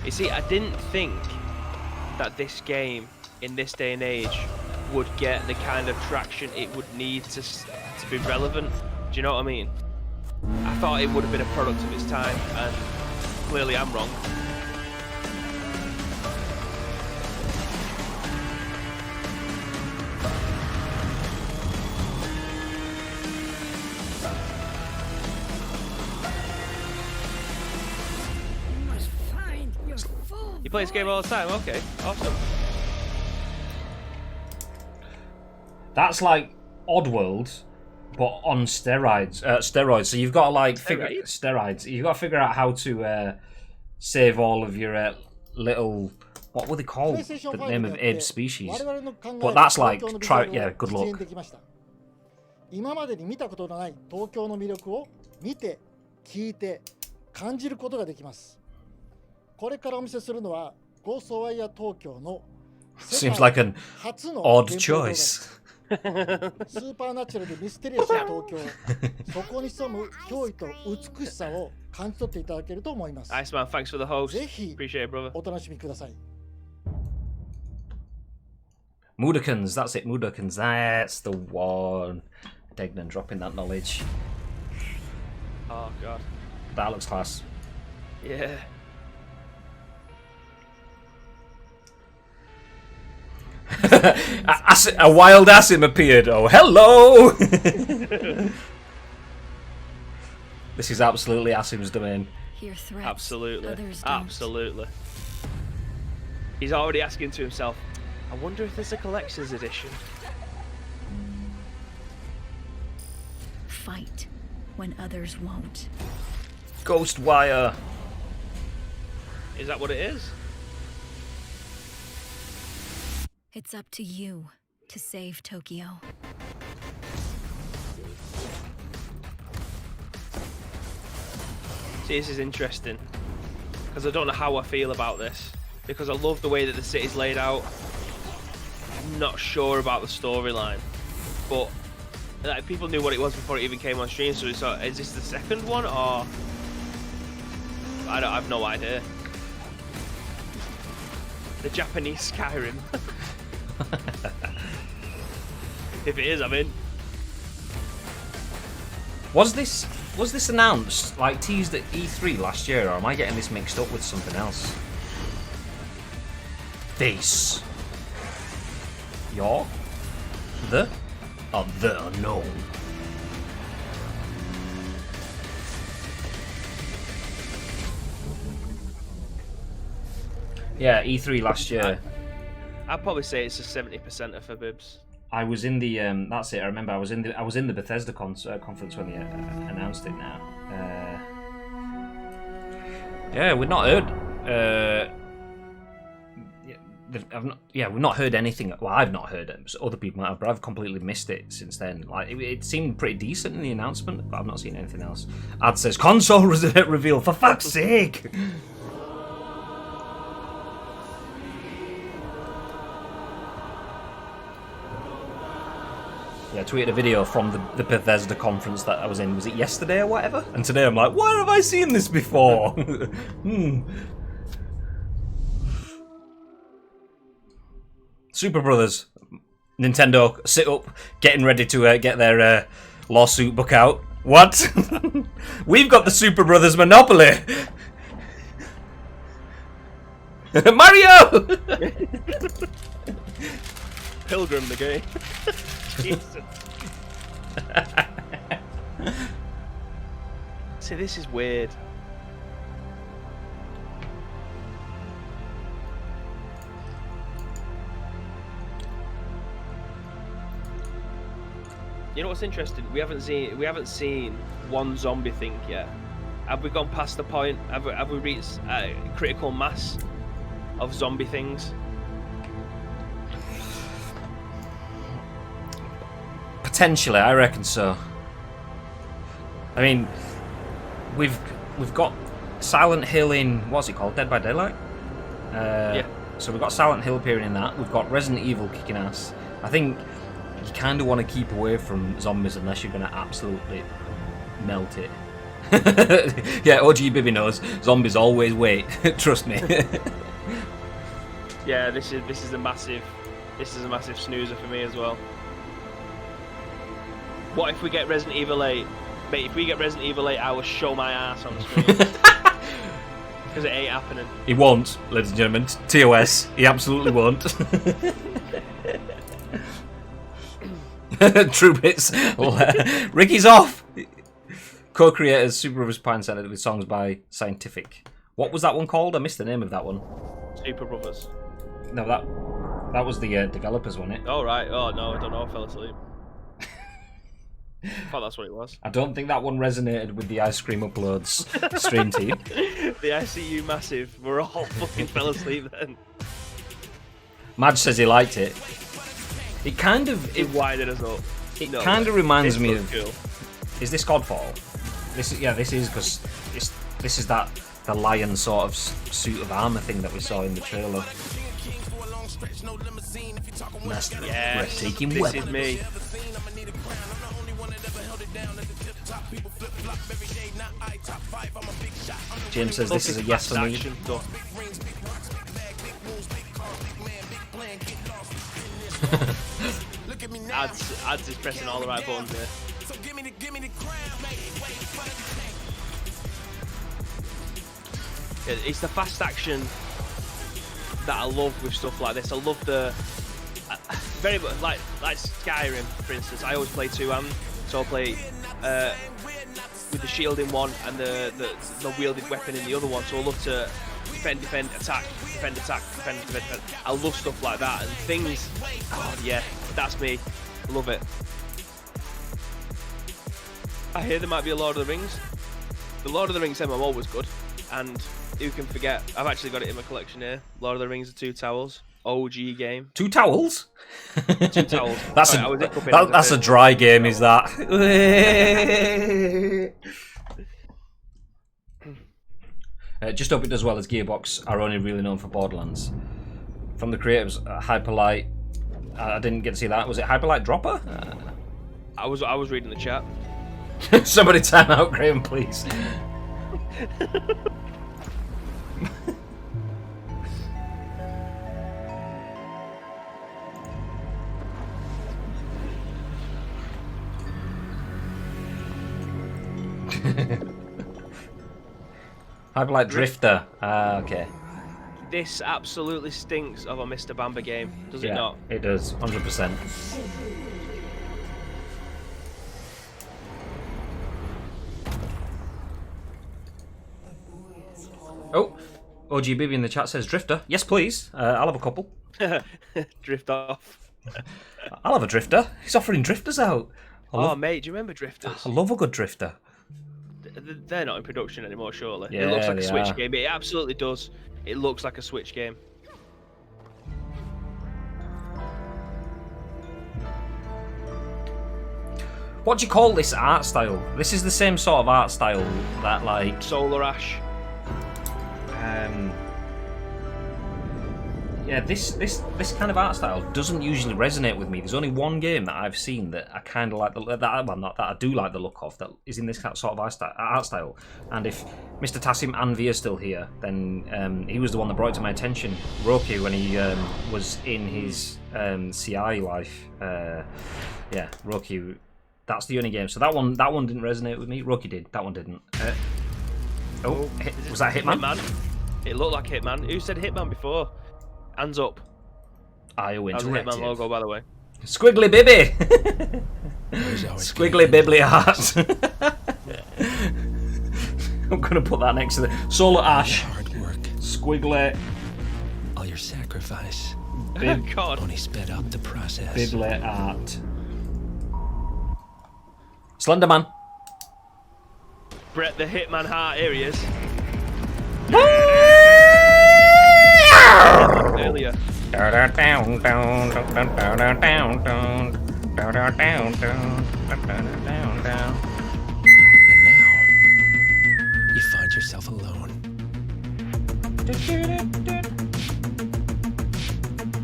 You see, I didn't think that this game in this day and age would get the kind of traction it would need to be relevant. Do you know what I mean? I thought it would have been a product of its time, and clearly I'm wrong. You play this game all the time? Okay, awesome. That's like Oddworld, but on steroids. So you've got to like figure steroids. You've got to figure out how to save all of your little. What were they called? The name of Abe's species. But that's like yeah. Good luck. 今までに見たことのない東京の魅力を見て、聞いて、感じることができます。これからお見せするのはゴーストワイヤー東京の Seems like an odd choice. スーパーナチュラルでミステリアスな東京、そこに潜む驚異と美しさを感じ取っていただけると思います。Nice man, thanks for the host. ぜひ Appreciate it, brother. お楽しみください。Mudokons, that's it, Mudokons, that's the one. Degnan dropping that knowledge. Oh god. That looks class. Yeah. A wild Asim appeared. Oh, hello! This is absolutely Asim's domain. Absolutely. Absolutely. He's already asking to himself, I wonder if there's a collector's edition. Fight when others won't. Ghostwire. Is that what it is? It's up to you to save Tokyo. See, this is interesting, because I don't know how I feel about this, because I love the way that the city's laid out. I'm not sure about the storyline, but like, people knew what it was before it even came on stream, so is this the second one, or I have no idea. The Japanese Skyrim. If it is, I'm in. Was this announced, like teased at E3 last year, or am I getting this mixed up with something else? This. You're the unknown. Yeah, E3 last year. I'd probably say it's a 70% for Bibs. I was in the that's it. I remember I was in the Bethesda conference when they announced it. Now, yeah, we've not heard. We've not heard anything. Well, I've not heard it. Other people might have, but I've completely missed it since then. Like it seemed pretty decent in the announcement, but I've not seen anything else. Ad says console reveal, for fuck's sake. Yeah, I tweeted a video from the Bethesda conference that I was in. Was it yesterday or whatever? And today I'm like, where have I seen this before? Super Brothers, Nintendo, sit up, getting ready to get their lawsuit book out. What? We've got the Super Brothers monopoly. Mario! Pilgrim the game. Jesus. See, this is weird. You know what's interesting? We haven't seen one zombie thing yet. Have we gone past the point? Have we reached critical mass of zombie things? Potentially, I reckon so. I mean, we've got Silent Hill in, what's it called? Dead by Daylight? Yeah. So we've got Silent Hill appearing in that. We've got Resident Evil kicking ass. I think you kind of want to keep away from zombies unless you're going to absolutely melt it. Yeah, OG Bibby knows. Zombies always wait. Trust me. Yeah, this is a massive snoozer for me as well. What if we get Resident Evil 8? Mate, if we get Resident Evil 8, I will show my ass on the screen. Because it ain't happening. He won't, ladies and gentlemen. TOS. He absolutely won't. True bits. Ricky's off. Co-creators Super Brothers Pine Center with songs by Scientific. What was that one called? I missed the name of that one. Super Brothers. No, that was the developers, wasn't it? Oh right. Oh no, I don't know. I fell asleep. I thought that's what it was. I don't think that one resonated with the Ice Cream Uploads stream team. The ICU Massive. We're all fucking fell asleep then. Madge says he liked it. It kind of... It winded us up. It kind of reminds me of... Cool. Is this Godfall? This is because this is that the lion sort of suit of armor thing that we saw in the trailer. Master breathtaking this weapon. Is me. James says this is a yes for me. Ads is pressing all the right buttons here. It's the fast action that I love with stuff like this. I love the very much like Skyrim, for instance. I always play two-hand, so I'll play with the shield in one and the wielded weapon in the other one. So I love to defend, attack, defend, attack, defend. I love stuff like that and things. Oh yeah, that's me. Love it. I hear there might be a Lord of the Rings. The Lord of the Rings MMO was good, and who can forget? I've actually got it in my collection here. Lord of the Rings: The Two Towers, OG game. Two towels? Two towels. That's a dry game, is that? Just hope it does well, as Gearbox are only really known for Borderlands. From the creators, Hyperlight. I didn't get to see that. Was it Hyperlight Dropper? I was reading the chat. Somebody time out, Graham, please. Hyperlight Drifter. Okay. This absolutely stinks of a Mr. Bamba game, does it not? It does, 100%. Oh, OG Bibi in the chat says Drifter. Yes, please. I'll have a couple. Drift off. I'll have a Drifter. He's offering Drifters out. Mate, do you remember Drifters? I love a good Drifter. They're not in production anymore, surely. Yeah, it looks like a they Switch are. game. It absolutely does. It looks like a Switch game. What do you call this art style? This is the same sort of art style that, like... Solar Ash. Yeah, this kind of art style doesn't usually resonate with me. There's only one game that I've seen that I kind of like I do like the look of, that is in this sort of art style. And if Mr. Tassim Anvi is still here, then he was the one that brought it to my attention. Roku, when he was in his CI life. Yeah, Roku. That's the only game. So that one didn't resonate with me. Roku did. That one didn't. Was that Hitman? It looked like Hitman. Who said Hitman before? Hands up. IO That was the Interactive. Hitman logo, by the way. Squiggly Bibby! Squiggly Bibbly Art. I'm going to put that next to the Solar Ash. Hard work. Squiggly. All your sacrifice. God. Only sped up the process. Bibbly Art. Slenderman. Brett the Hitman Heart, here he is. Earlier. And now, you find yourself alone.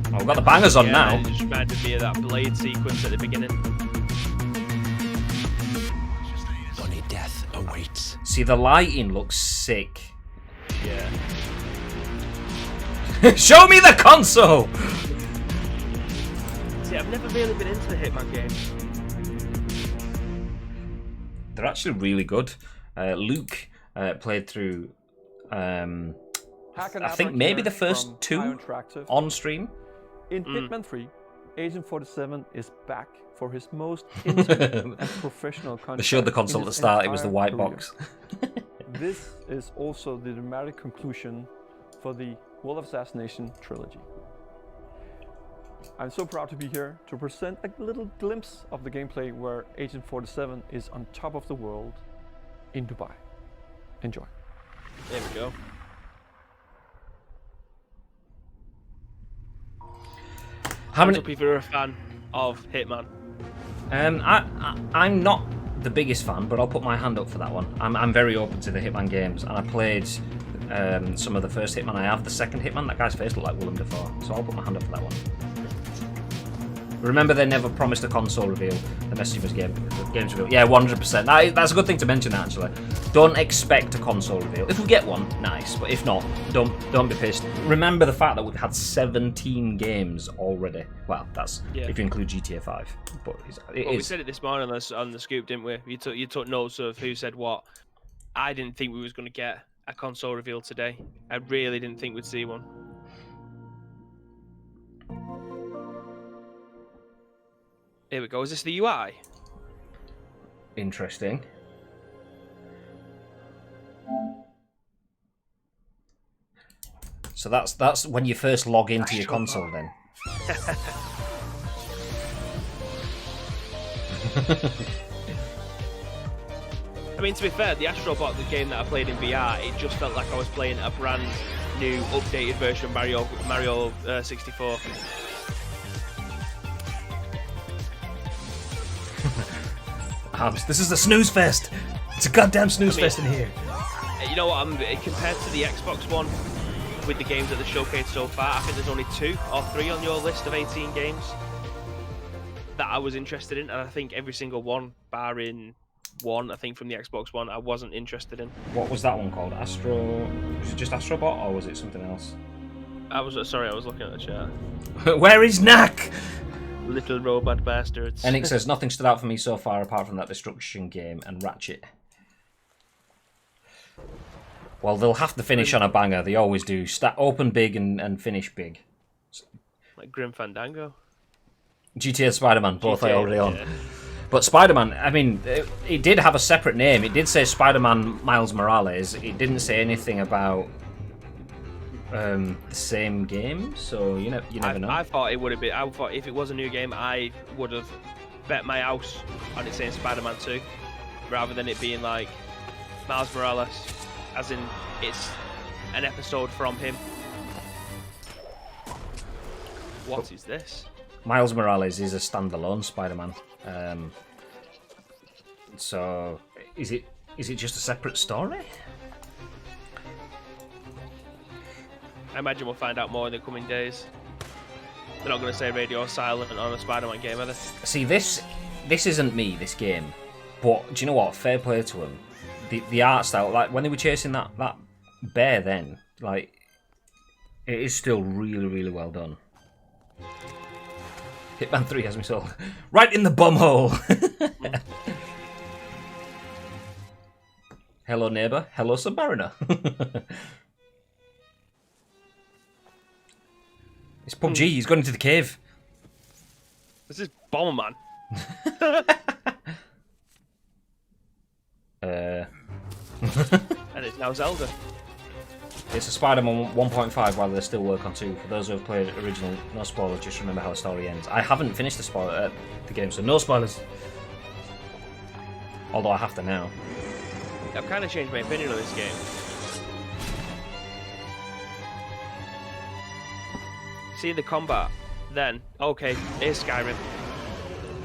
Oh, we've got the bangers on now. It just reminded me of that blade sequence at the beginning. Only death awaits. See, the lighting looks sick. Yeah. Show me the console! See, I've never really been into the Hitman games. They're actually really good. Luke played through, I think maybe the first two on stream. In Hitman 3, Agent 47 is back for his most intimate and professional content. They showed the console in at the his start, it was the entire white career. box. This is also the dramatic conclusion for the World of Assassination trilogy. I'm so proud to be here to present a little glimpse of the gameplay where Agent 47 is on top of the world in Dubai. Enjoy. There we go. How many people are a fan of Hitman? I'm not the biggest fan, but I'll put my hand up for that one. I'm very open to the Hitman games, and I played some of the first Hitman. I have the second Hitman. That guy's face looked like Willem Dafoe, so I'll put my hand up for that one. Remember, they never promised a console reveal. The message was games reveal. Yeah, 100%. That's a good thing to mention, actually. Don't expect a console reveal. If we get one, nice. But if not, don't be pissed. Remember the fact that we've had 17 games already. Well, that's if you include GTA 5. But We said it this morning on the scoop, didn't we? You took notes of who said what. I didn't think we was going to get a console reveal today. I really didn't think we'd see one. Here we go. Is this the UI? Interesting. So that's when you first log into your console, then. I mean, to be fair, the Astrobot, the game that I played in VR, it just felt like I was playing a brand new, updated version of Mario 64. This is a snooze fest. It's a goddamn snooze fest in here. You know what? Compared to the Xbox One, with the games that they showcased so far, I think there's only 2 or 3 on your list of 18 games that I was interested in, and I think every single one, barring one, I think from the Xbox One, I wasn't interested in. What was that one called? Was it just Astrobot, or was it something else? I was looking at the chat. Where is Knack? Little robot bastards. And it says nothing stood out for me so far apart from that Destruction game and Ratchet. Well, they'll have to finish on a banger. They always do. Open big and finish big. Like Grim Fandango. GTA and Spider-Man, both GTA, are already on. yeah. But Spider-Man, I mean, it did have a separate name. It did say Spider-Man Miles Morales. It didn't say anything about the same game, so you never know. I thought it would have been. I thought if it was a new game, I would have bet my house on it saying Spider-Man 2, rather than it being like Miles Morales, as in it's an episode from him. What is this? Miles Morales is a standalone Spider-Man. So is it just a separate story? I imagine we'll find out more in the coming days. They're not going to say radio silent on a Spider-Man game, are they? See, this isn't me, this game. But do you know what? Fair play to them. The art style, like when they were chasing that bear, then like it is still really, really well done. Hitman 3 has me sold. Right in the bumhole. Hello, neighbour. Hello, Submariner. It's PUBG. He's gone into the cave. This is Bomberman. And it's now Zelda. It's a Spider-Man 1.5 while they still work on 2. For those who have played original, no spoilers, just remember how the story ends. I haven't finished the game, so no spoilers. Although I have to now. I've kind of changed my opinion on this game. See the combat, then, okay, here's Skyrim.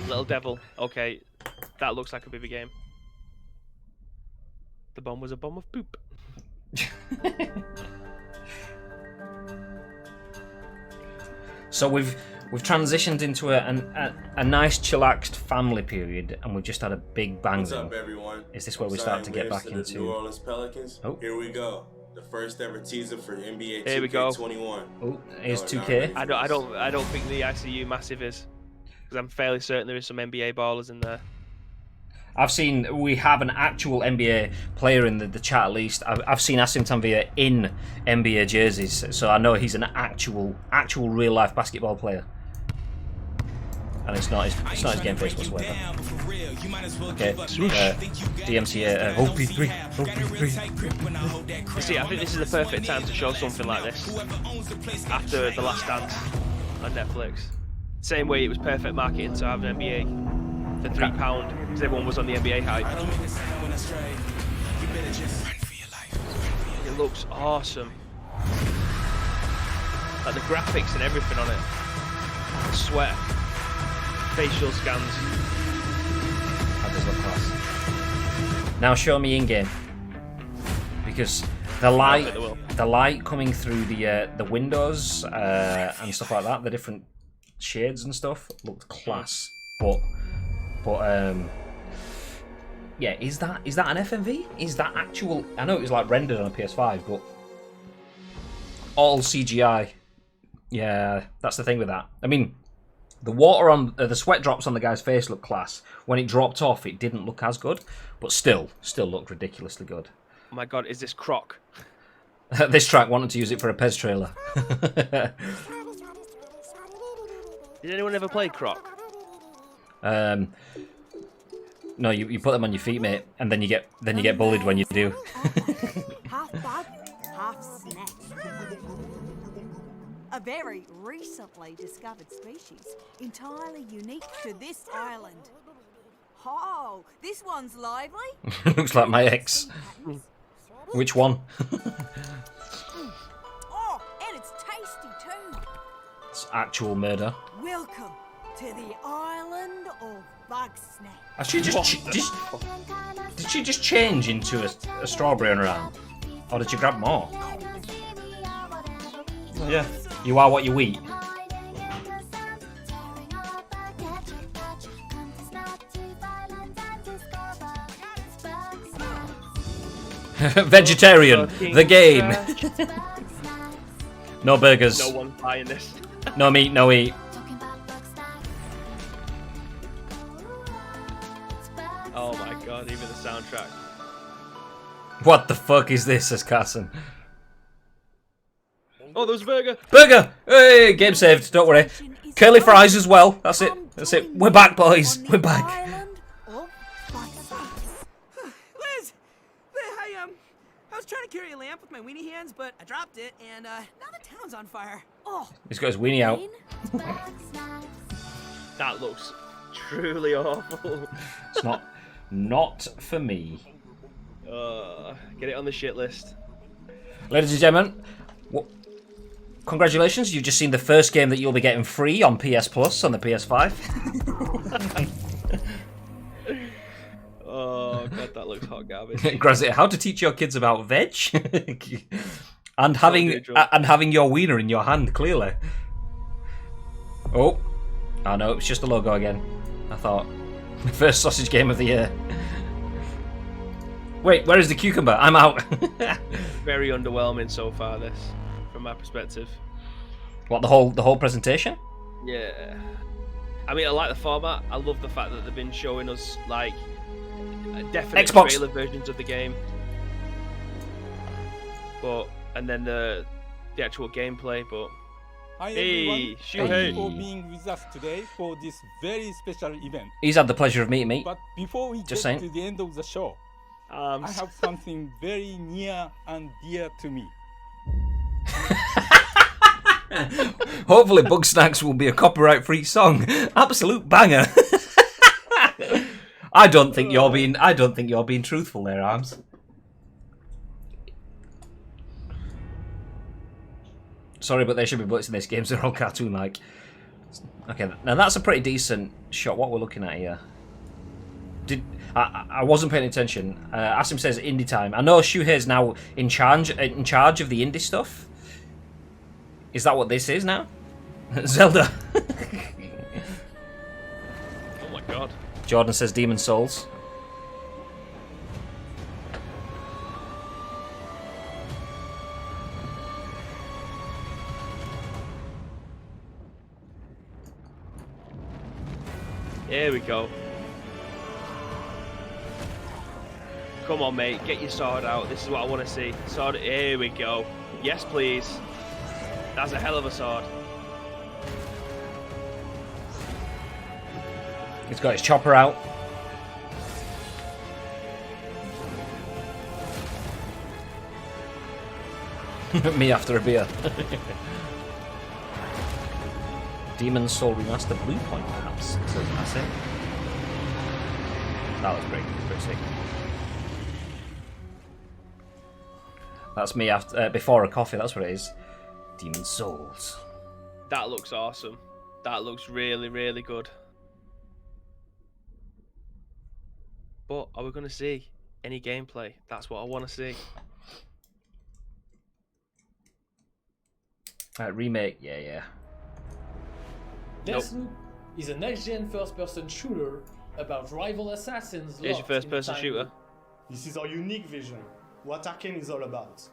Little devil, okay, that looks like a BB game. The bomb was a bomb of poop. So we've transitioned into a nice chillaxed family period, and we've just had a big bang. What's up, everyone? Is this where we start to get back into New Orleans Pelicans? Oh. Here we go. The first ever teaser for NBA Here we go. 2K21. Oh, here's 2K. I don't think the ICU massive is, because I'm fairly certain there is some NBA ballers in there. We have an actual NBA player in the chat at least. I've seen Asim Tanvir in NBA jerseys, so I know he's an actual real life basketball player. And it's not his game face whatsoever. Okay, DMCA, OP3. You see, I think this is the perfect time to show something like this after The Last Dance on Netflix. Same way it was perfect marketing to have an NBA for £3 because everyone was on the NBA hype. It looks awesome. Like the graphics and everything on it. The sweat. Facial scans. That does look class. Now show me in game, because the light coming through the windows and stuff like that, the different shades and stuff looked class. But yeah, is that an FMV? Is that actual? I know it was like rendered on a PS5, but all CGI. Yeah, that's the thing with that. I mean, the water on the sweat drops on the guy's face looked class. When it dropped off, it didn't look as good, but still looked ridiculously good. Oh my god, is this Croc? This track wanted to use it for a Pez trailer. Did anyone ever play Croc? No, you put them on your feet, mate, and then you get bullied when you do. Half bug, half snack. A very recently discovered species, entirely unique to this island. Oh, this one's lively. Looks like my ex. Which one? Oh, and it's tasty too. It's actual murder. Welcome to the island of bug snack. Actually, did she just change into a strawberry on her arm, or did you grab more? Yeah. You are what you eat. Vegetarian, the game. No burgers. No one's buying this. No meat, no eat. Oh my god, even the soundtrack. What the fuck is this, says Carson. Oh, there's a burger! Burger! Hey, game saved, don't worry. Curly fries as well, that's it. That's it. We're back, boys. We're back. Liz! I was trying to carry a lamp with my weenie hands, but I dropped it, and now the town's on fire. Oh. He's got his weenie out. That looks truly awful. It's not for me. Get it on the shit list. Ladies and gentlemen, congratulations! You've just seen the first game that you'll be getting free on PS Plus on the PS5. Oh god, that looks hot garbage. Grazit, how to teach your kids about veg, and having your wiener in your hand, clearly. Oh, no, it's just the logo again. I thought first sausage game of the year. Wait, where is the cucumber? I'm out. Very underwhelming so far, this, from my perspective. What, the whole presentation? Yeah. I mean, I like the format. I love the fact that they've been showing us like definite Xbox trailer versions of the game, and then the actual gameplay. But hi hey, everyone, thank you for being with us today for this very special event. He's had the pleasure of meeting me. But before we get to the end of the show, I have something very near and dear to me. Hopefully Bugsnax will be a copyright-free song. Absolute banger. I don't think you're being truthful there, Arms. Sorry, but there should be bullets in this game, so they're all cartoon-like. Okay, now that's a pretty decent shot. What we're looking at here. I wasn't paying attention. Asim says indie time. I know Shuhei's now in charge of the indie stuff. Is that what this is now? Zelda. Oh my god. Jordan says Demon Souls. Here we go. Come on, mate. Get your sword out. This is what I want to see. Sword. Here we go. Yes, please. That's a hell of a sword. He's got his chopper out. Me after a beer. Demon's Soul Remaster Blue Point, perhaps. So that's it. That was great. Pretty sick. That's me after before a coffee. That's what it is. Demon Souls. That looks awesome. That looks really, really good. But are we going to see any gameplay? That's what I want to see. Remake, yeah. Deathloop is a next-gen first-person shooter about rival assassins. Here's your first-person shooter. This is our unique vision. What Arcane is all about.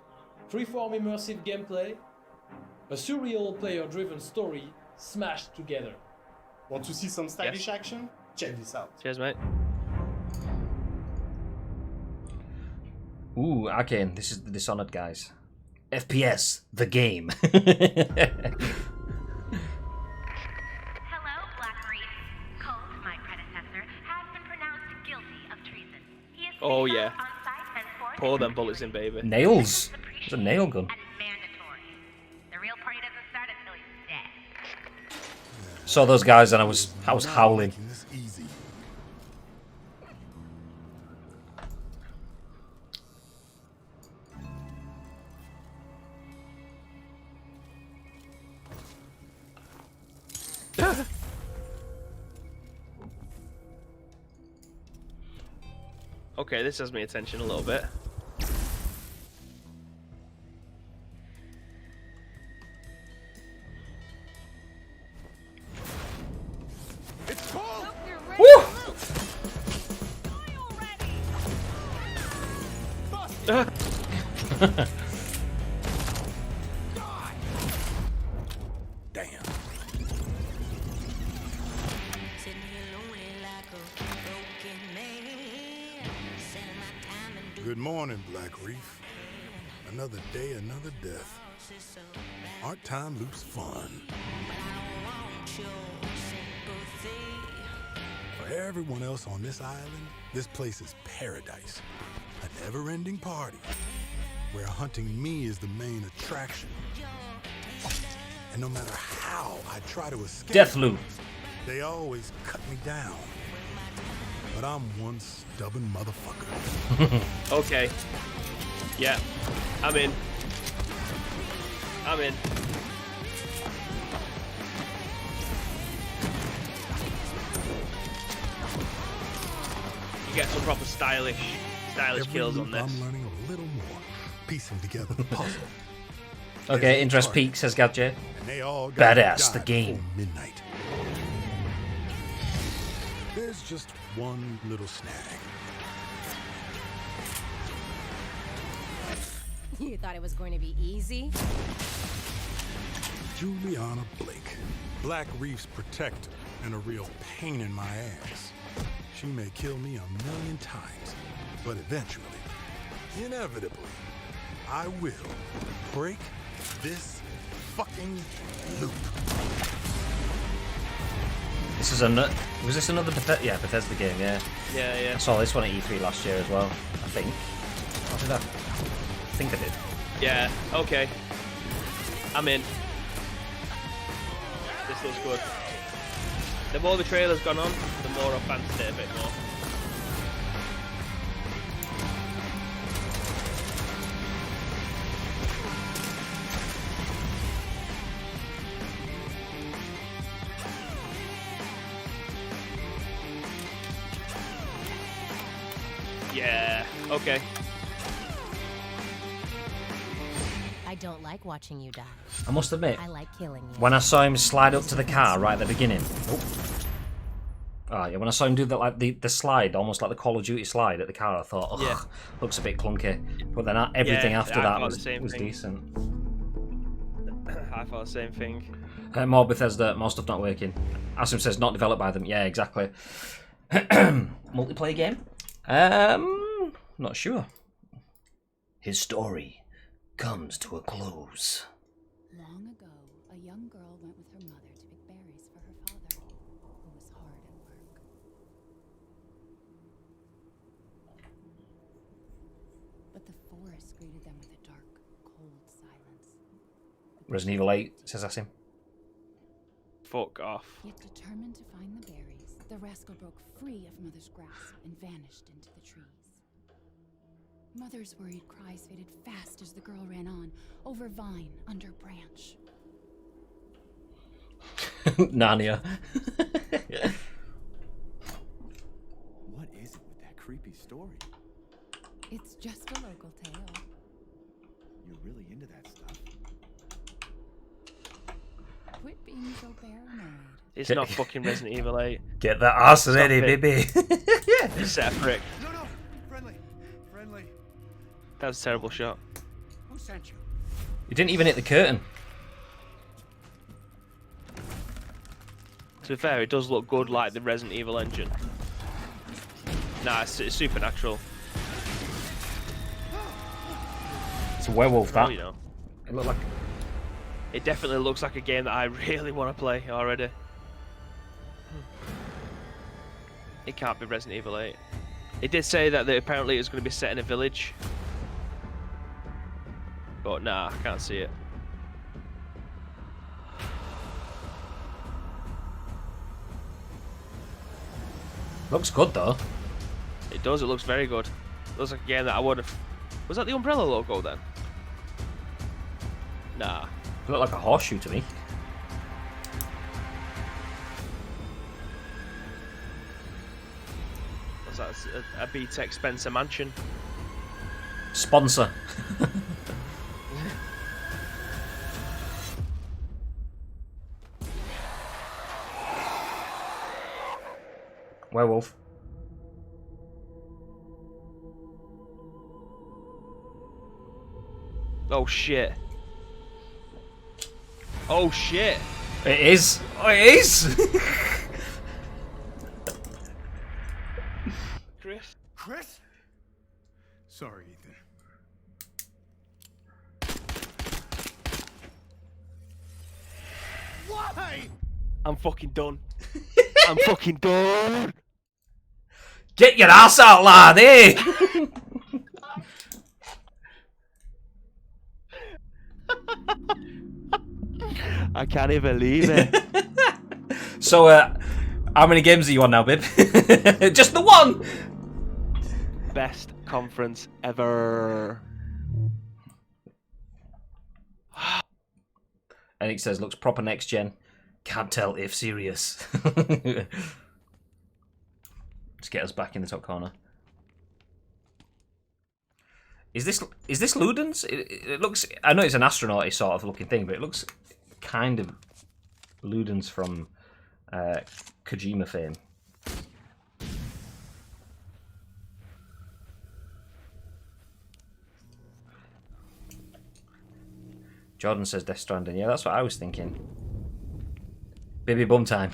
Freeform immersive gameplay, a surreal player-driven story smashed together. Want to see some stylish action? Check this out. Cheers, mate. Ooh, Arcane. This is the Dishonored guys. FPS, the game. Hello, Black Reef. Colt, my predecessor, has been pronounced guilty of treason. He is Oh yeah. on site and forced Pour them bullets in, baby. Nails. It's a nail gun. mandatory. The real party doesn't start until he's dead. Saw those guys and I was howling. Okay, this has my attention a little bit. It's cold. Damn. Good morning, Black Reef. Another day, another death. Aren't time loops fun? For everyone else on this island, this place is paradise. A never-ending party. where hunting me is the main attraction. And no matter how I try to escape, Deathloop. They always cut me down. But I'm one stubborn motherfucker. Okay. Yeah. I'm in. I'm in. You get some proper stylish kills on this. I'm learning a little more, piecing together the puzzle. Okay, interest peak, says Gadget. And they all got Badass, the game. Midnight. There's just one little snag. You thought it was going to be easy? Juliana Blake. Black Reef's protector and a real pain in my ass. She may kill me 1,000,000 times, but eventually, inevitably, I will break this fucking loop. This is was this another Bethesda game? Yeah. Yeah. I saw this one at E3 last year as well. I think. What did I think I did? Yeah. Okay. I'm in. This looks good. The more the trailer's gone on, the more I fancied it a bit more. Yeah, okay. I don't like watching you die. I must admit, I like killing you. when I saw him slide up to the car right at the beginning. Yeah, when I saw him do that, like the slide, almost like the Call of Duty slide at the car, I thought, ugh, yeah. Looks a bit clunky. But then everything after that was decent. I thought the same thing. More Bethesda, more stuff not working. Asim says not developed by them. Yeah, exactly. Multiplayer game? Not sure. His story comes to a close. Long ago, a young girl went with her mother to pick berries for her father, who was hard at work. But the forest greeted them with a dark, cold silence. Resident Evil 8, says Asim. Fuck off. Yet determined to find the berries, the rascal broke free of Mother's grasp and vanished into the trees. Mother's worried cries faded fast as the girl ran on, over vine, under branch. Narnia. What is it with that creepy story? It's just a local tale. You're really into that stuff. Quit being so paranoid. It's not fucking Resident Evil 8. Get that ass ready, baby. You set a prick. No, friendly. That was a terrible shot. Who sent you? You didn't even hit the curtain. To be fair, it does look good like the Resident Evil engine. Nah, it's supernatural. It's a werewolf, that. You know. It looked like... It definitely looks like a game that I really want to play already. It can't be Resident Evil 8. It did say that apparently it's going to be set in a village. But nah, I can't see it. Looks good though. It does, it looks very good. Looks like a game that I would have... Was that the Umbrella logo then? Nah. It looked like a horseshoe to me. What's that? A B-Tech Spencer mansion? Sponsor. Werewolf. Oh shit. Oh shit. It is. Oh, it is. Chris? Sorry, Ethan. Why? I'm fucking done. I'm fucking done. Get your ass out, lad, eh? I can't even believe it. So, how many games are you on now, Bib? Just the one! Best conference ever. And it says, looks proper next gen. Can't tell if serious. Let's get us back in the top corner. Is this Ludens? It looks. I know it's an astronaut sort of looking thing, but it looks kind of Ludens from Kojima fame. Jordan says Death Stranding. Yeah, that's what I was thinking. Baby bum time.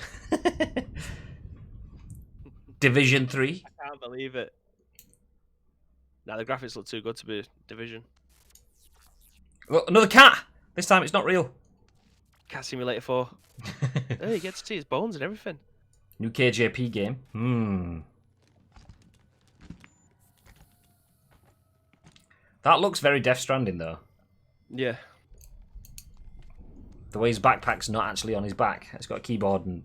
Division 3. I can't believe it. Nah, the graphics look too good to be Division. Look, another cat! This time it's not real. Cat Simulator 4. Oh, you get to see his bones and everything. New KJP game. That looks very Death Stranding though. Yeah. The way his backpack's not actually on his back. It's got a keyboard and...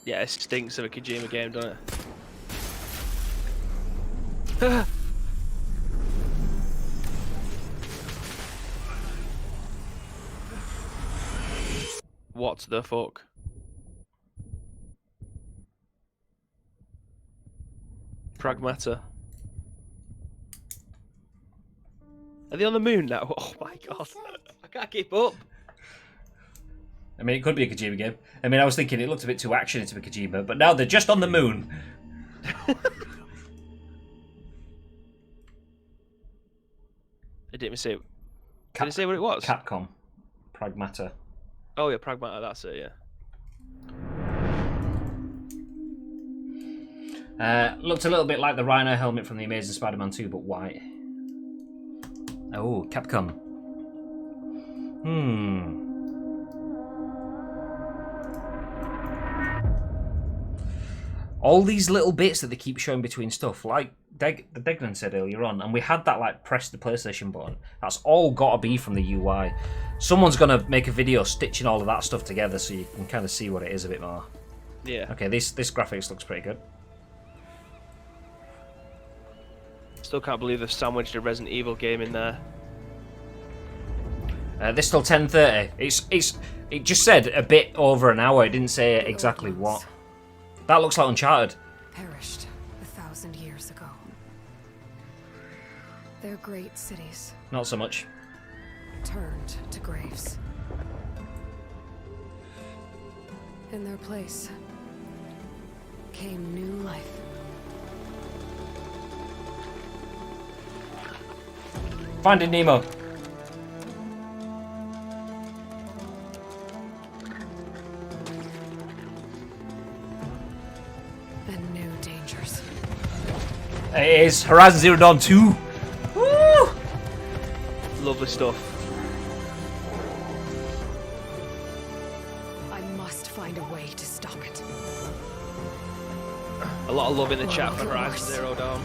Yeah, it stinks of a Kojima game, doesn't it? What the fuck? Pragmata. Are they on the moon now? Oh my god. I can't keep up. I mean, it could be a Kojima game. I mean, I was thinking it looked a bit too actiony to be Kojima, but now they're just on the moon. It didn't even say. Did it say what it was? Capcom. Pragmata. Oh yeah, Pragmata, that's it, yeah. Looked a little bit like the Rhino helmet from the Amazing Spider-Man 2, but white. Oh, Capcom. All these little bits that they keep showing between stuff, like the Degnan said earlier on, and we had that like press the PlayStation button. That's all got to be from the UI. Someone's gonna make a video stitching all of that stuff together so you can kind of see what it is a bit more. Yeah. Okay, this graphics looks pretty good. Still can't believe they've sandwiched a Resident Evil game in there. This still 10:30. It just said a bit over an hour. It didn't say exactly what. That looks like Uncharted. Perished 1,000 years ago. Their great cities Not so much. turned to graves. In their place came new life. Finding Nemo. And new dangers. It is Horizon Zero Dawn 2. Woo! Lovely stuff. I must find a way to stop it. A lot of love in the chat for Horizon Zero Dawn.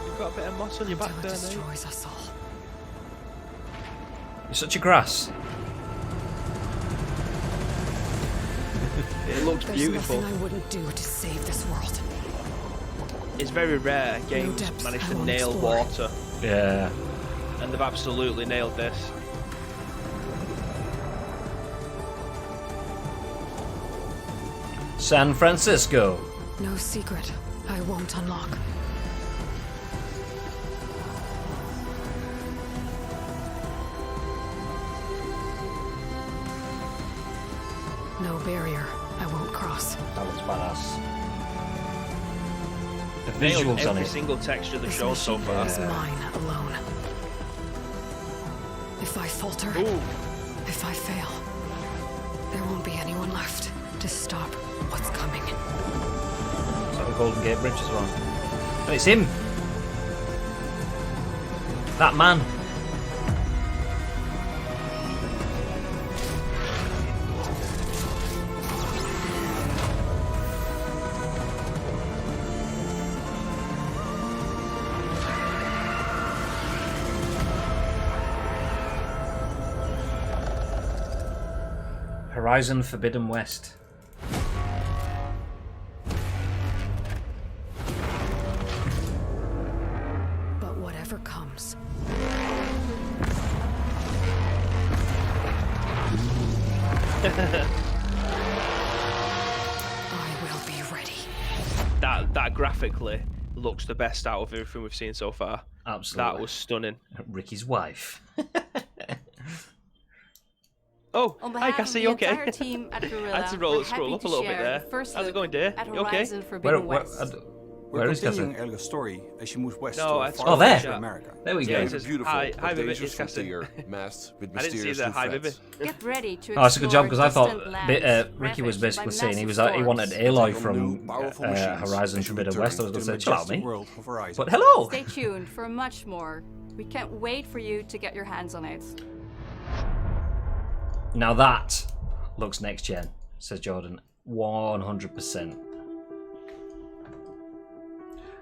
You've got a bit of moss on your back there, mate. Destroys us all. You're such a grass. It looks There's beautiful. nothing I wouldn't do to save this world. It's very rare games depths manage I to won't nail explore. water, Yeah. and they've absolutely nailed this. San Francisco. No secret I won't unlock. No barrier I won't cross. That looks badass. The nailed visuals on every it. single texture they've shown so far. Is mine alone. If I falter, if I fail, there won't be anyone left to stop what's coming. It's like the Golden Gate Bridge as well. And it's him! That man! Horizon Forbidden West. But whatever comes, I will be ready. That graphically looks the best out of everything we've seen so far. Absolutely. That was stunning. Ricky's wife. Oh, On hi behalf Cassie, of you the okay? entire team at Gorilla, I had to scroll up a little bit there. How's it going, dear? At You okay? Horizon Forbidden Where West. Where is Cassie? Continuing Elga's story as she moves west No, to I a saw far Oh, there. future America. There we Yeah, go. it says, Beautiful, hi, but Vivi, dangerous it's Cassie. frontier, masked with I didn't see mysterious that. new Hi, threats. Vivi. Get ready to Oh, it's a good job because I thought explore distant Ricky was lands basically ravaged saying he by was massive he wanted storms. Aloy Take on from new, powerful machines Horizon as you Forbidden return West. I was to going the to say, chill out, majestic me. world of Horizon. But hello! Stay tuned for much more. We can't wait for you to get your hands on it. Now that looks next gen, says Jordan. 100%.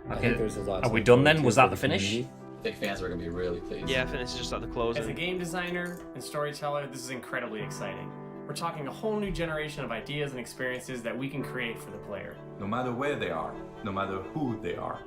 I Okay, think there's a lot are to we look done forward then? to Was for that the the finish? community. I think fans are going to be really pleased. Yeah, I think this is just at the close. As a game designer and storyteller, this is incredibly exciting. We're talking a whole new generation of ideas and experiences that we can create for the player. No matter where they are, no matter who they are.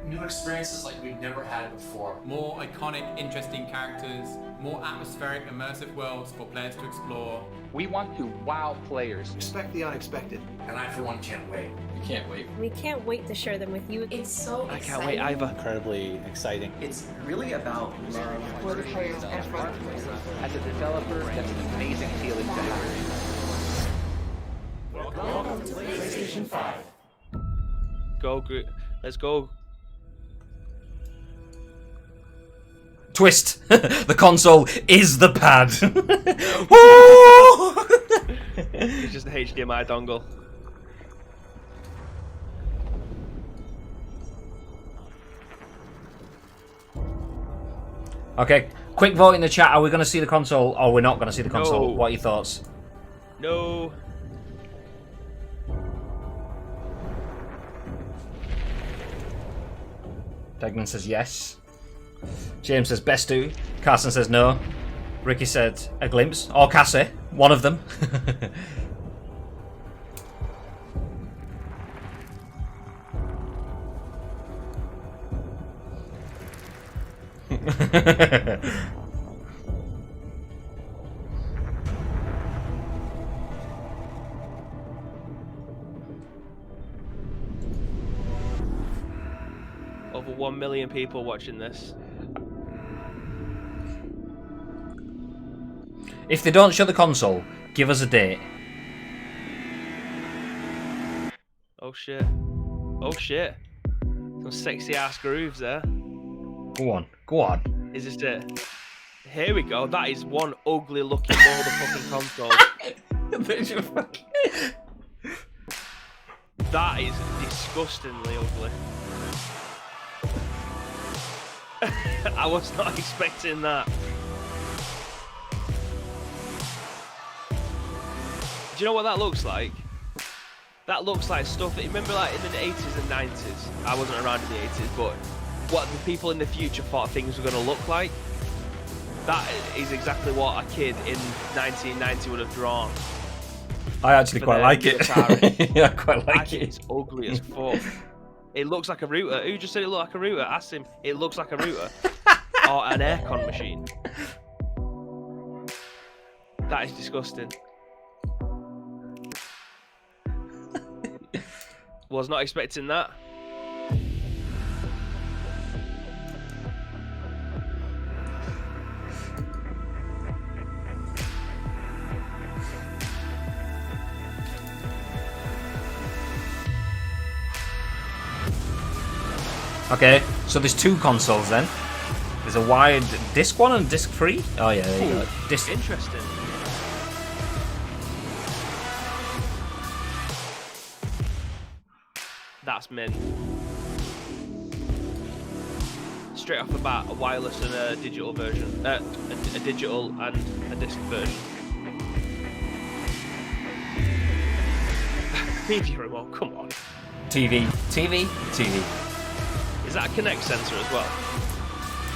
New experiences like we've never had before. More iconic, interesting characters, more atmospheric, immersive worlds for players to explore. We want to wow players. Expect the unexpected. And I, for one, can't wait. We can't wait. We can't wait to share them with you. It's so I can't wait either. Incredibly exciting. It's really about love for the players and for the players. As a developer, that's an amazing feeling to have. Welcome to PlayStation 5. Go, let's go. Twist! The console is the pad! It's just the HDMI dongle. Okay, quick vote in the chat. Are we going to see the console or we're not going to see the console? No. What are your thoughts? No. Degman says yes. James says best do. Carson says no. Ricky said a glimpse. Or Cassie. One of them. Over 1 million people watching this. If they don't show the console, give us a date. Oh shit. Oh shit. Some sexy ass grooves there. Go on. Go on. Is this it? Here we go. That is one ugly looking motherfucking console. That is disgustingly ugly. I was not expecting that. Do you know what that looks like? That looks like stuff that, remember like in the 80s and 90s? I wasn't around in the 80s, but what the people in the future thought things were going to look like? That is exactly what a kid in 1990 would have drawn. I actually quite like it. Yeah, I quite like it. It's ugly as fuck. It looks like a router. Who just said it looked like a router? Ask him. It looks like a router. Or an aircon machine. That is disgusting. Was not expecting that. Okay, so there's two consoles then. There's a wide disc one and disc free. Oh yeah, there you go. Disc. Interesting. That's mint. Straight off the bat, a wireless and a digital version. A digital and a disc version. Media remote, come on. TV. Is that a Kinect sensor as well?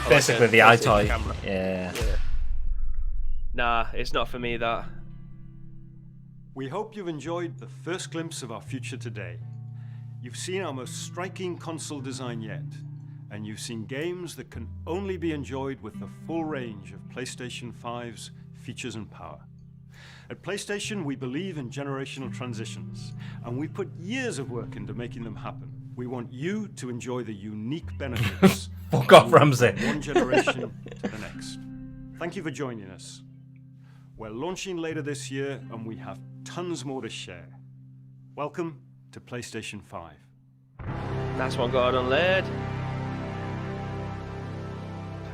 Or Basically like the iToy. camera? Yeah. Nah, it's not for me, that. We hope you've enjoyed the first glimpse of our future today. You've seen our most striking console design yet, and you've seen games that can only be enjoyed with the full range of PlayStation 5's features and power. At PlayStation, we believe in generational transitions, and we put years of work into making them happen. We want you to enjoy the unique benefits Fuck off, Ramsey. from one generation to the next. Thank you for joining us. We're launching later this year, and we have tons more to share. Welcome to PlayStation 5. That's one Gordon Laird.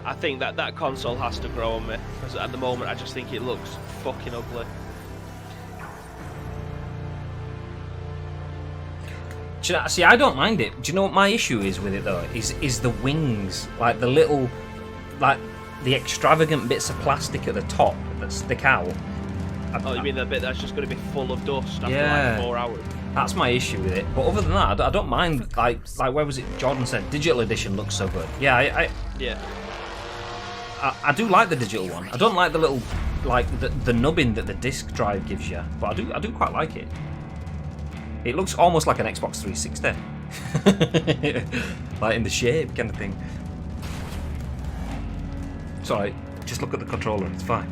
I think that console has to grow on me, because at the moment I just think it looks fucking ugly. See, I don't mind it. Do you know what my issue is with it though? Is the wings, like the little, like the extravagant bits of plastic at the top that stick out. Oh, you mean the bit that's just going to be full of dust after like 4 hours? That's my issue with it. But other than that, I don't mind. Like where was it? Jordan said digital edition looks so good. Yeah, I do like the digital one. I don't like the little, like the nubbin that the disc drive gives you, but I do quite like it. It looks almost like an Xbox 360, like in the shape kind of thing. It's alright. Just look at the controller. It's fine.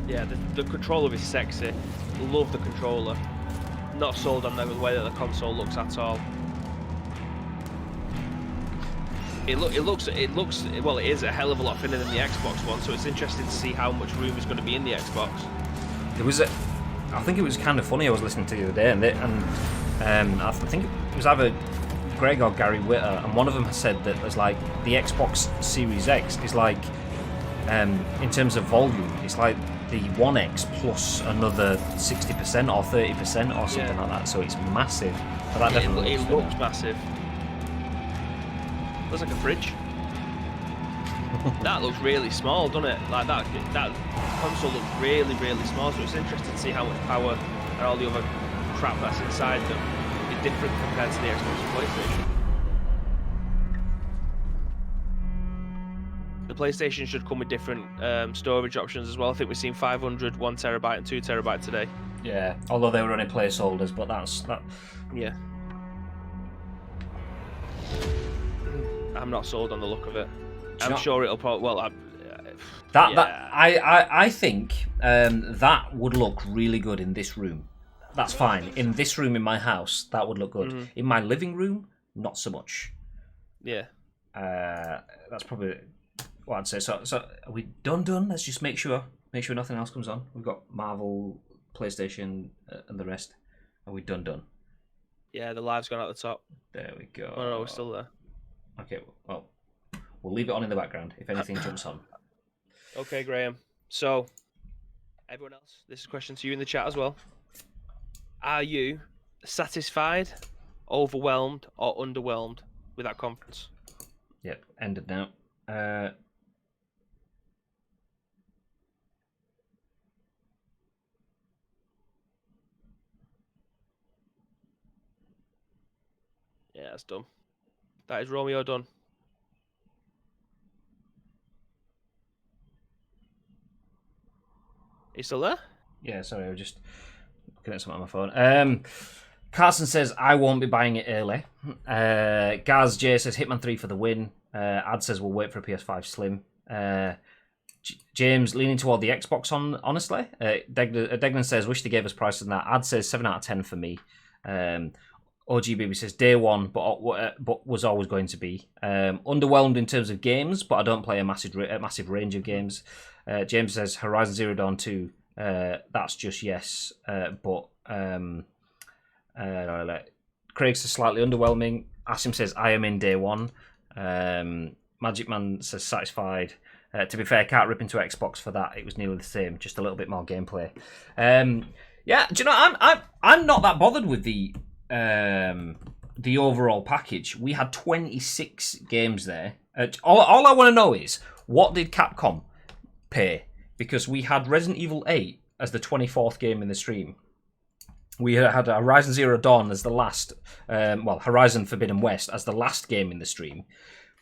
Yeah, the controller is sexy. Love the controller. Not sold on the way that the console looks at all. It looks well. It is a hell of a lot thinner than the Xbox one, so it's interesting to see how much room is going to be in the Xbox. I think it was kind of funny. I was listening to the other day, and I think it was either Greg or Gary Witter, and one of them has said that there's like the Xbox Series X is like, in terms of volume, it's like the One X plus another 60% or 30% or something like that. So it's massive. But that definitely looks massive. Looks like a fridge. That looks really small, doesn't it? Like that console looks really, really small. So it's interesting to see how much power and all the other crap that's inside them is different compared to the Xbox and PlayStation. The PlayStation should come with different storage options as well. I think we've seen 500, 1 terabyte, and 2 terabyte today. Yeah, although they were only placeholders, but that's that. Yeah. I'm not sold on the look of it. I'm sure it'll probably. Well, I think that would look really good in this room. That's fine. In this room in my house, that would look good. In my living room, not so much. Yeah. That's probably what I'd say. So are we done? Let's just make sure nothing else comes on. We've got Marvel, PlayStation, and the rest. Are we done? Yeah, the live's gone out the top. There we go. Oh no, we're still there. Okay, well, we'll leave it on in the background if anything jumps on. Okay, Graham. So, everyone else, this is a question to you in the chat as well. Are you satisfied, overwhelmed, or underwhelmed with that conference? Yep, ended now. Yeah, that's done. That is Romeo done. You still there? Yeah, sorry, I was just looking at something on my phone. Carson says, I won't be buying it early. Gaz J says, Hitman 3 for the win. Ad says, we'll wait for a PS5 Slim. James leaning toward the Xbox, honestly. Degnan says, wish they gave us prices on that. Ad says, 7 out of 10 for me. OGBB says, day one, but was always going to be. Underwhelmed in terms of games, but I don't play a massive range of games. James says, Horizon Zero Dawn 2, that's just yes. But Craig says, slightly underwhelming. Asim says, I am in day one. Magic Man says, satisfied. To be fair, can't rip into Xbox for that. It was nearly the same, just a little bit more gameplay. Yeah, do you know, I'm not that bothered with the overall package. We had 26 games there. All I want to know is, what did Capcom pay? Because we had Resident Evil 8 as the 24th game in the stream. We had Horizon Zero Dawn as the last, Horizon Forbidden West as the last game in the stream.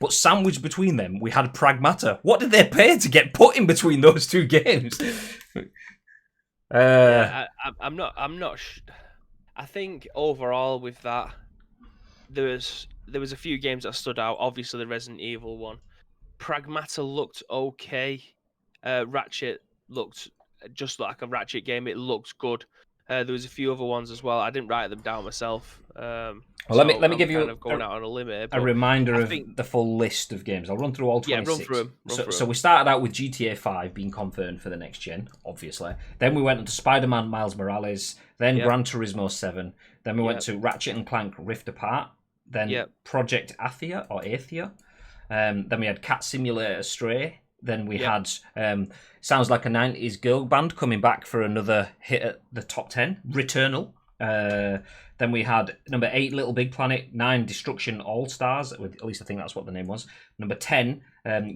But sandwiched between them, we had Pragmata. What did they pay to get put in between those two games? I'm not. I think overall with that, there was a few games that stood out. Obviously, the Resident Evil one. Pragmata looked okay. Ratchet looked just like a Ratchet game. It looked good. There was a few other ones as well. I didn't write them down myself. Let me give you going out on a limb here, a reminder of the full list of games. I'll run through all 26. Yeah, run through them. So we started out with GTA 5 being confirmed for the next gen, obviously. Then we went into Spider-Man Miles Morales. Then Gran Turismo 7. Then we went to Ratchet and Clank Rift Apart. Then Project Athia or Athia. Then we had Cat Simulator Stray. Then we had Sounds Like a 90s Girl Band coming back for another hit at the top 10. Returnal. Then we had number 8, Little Big Planet. 9, Destruction All-Stars. At least I think that's what the name was. Number 10,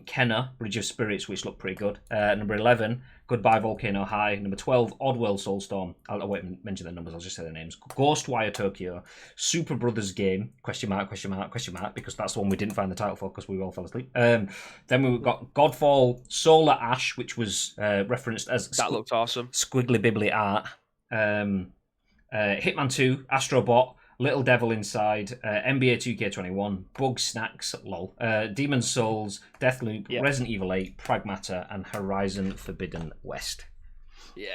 Kenna, Bridge of Spirits, which looked pretty good. Number 11, Goodbye Volcano High. Number 12, Oddworld Soulstorm. I'll wait and mention the numbers, I'll just say the names. Ghostwire Tokyo. Super Brothers Game, question mark, because that's the one we didn't find the title for because we all fell asleep. Then we got Godfall Solar Ash, which was referenced as... That looked awesome. Squiggly Bibbly art. Hitman 2, Astrobot, Little Devil Inside, NBA 2K21, Bug Snacks, lol, Demon's Souls, Deathloop, Resident Evil 8, Pragmata, and Horizon Forbidden West. Yeah.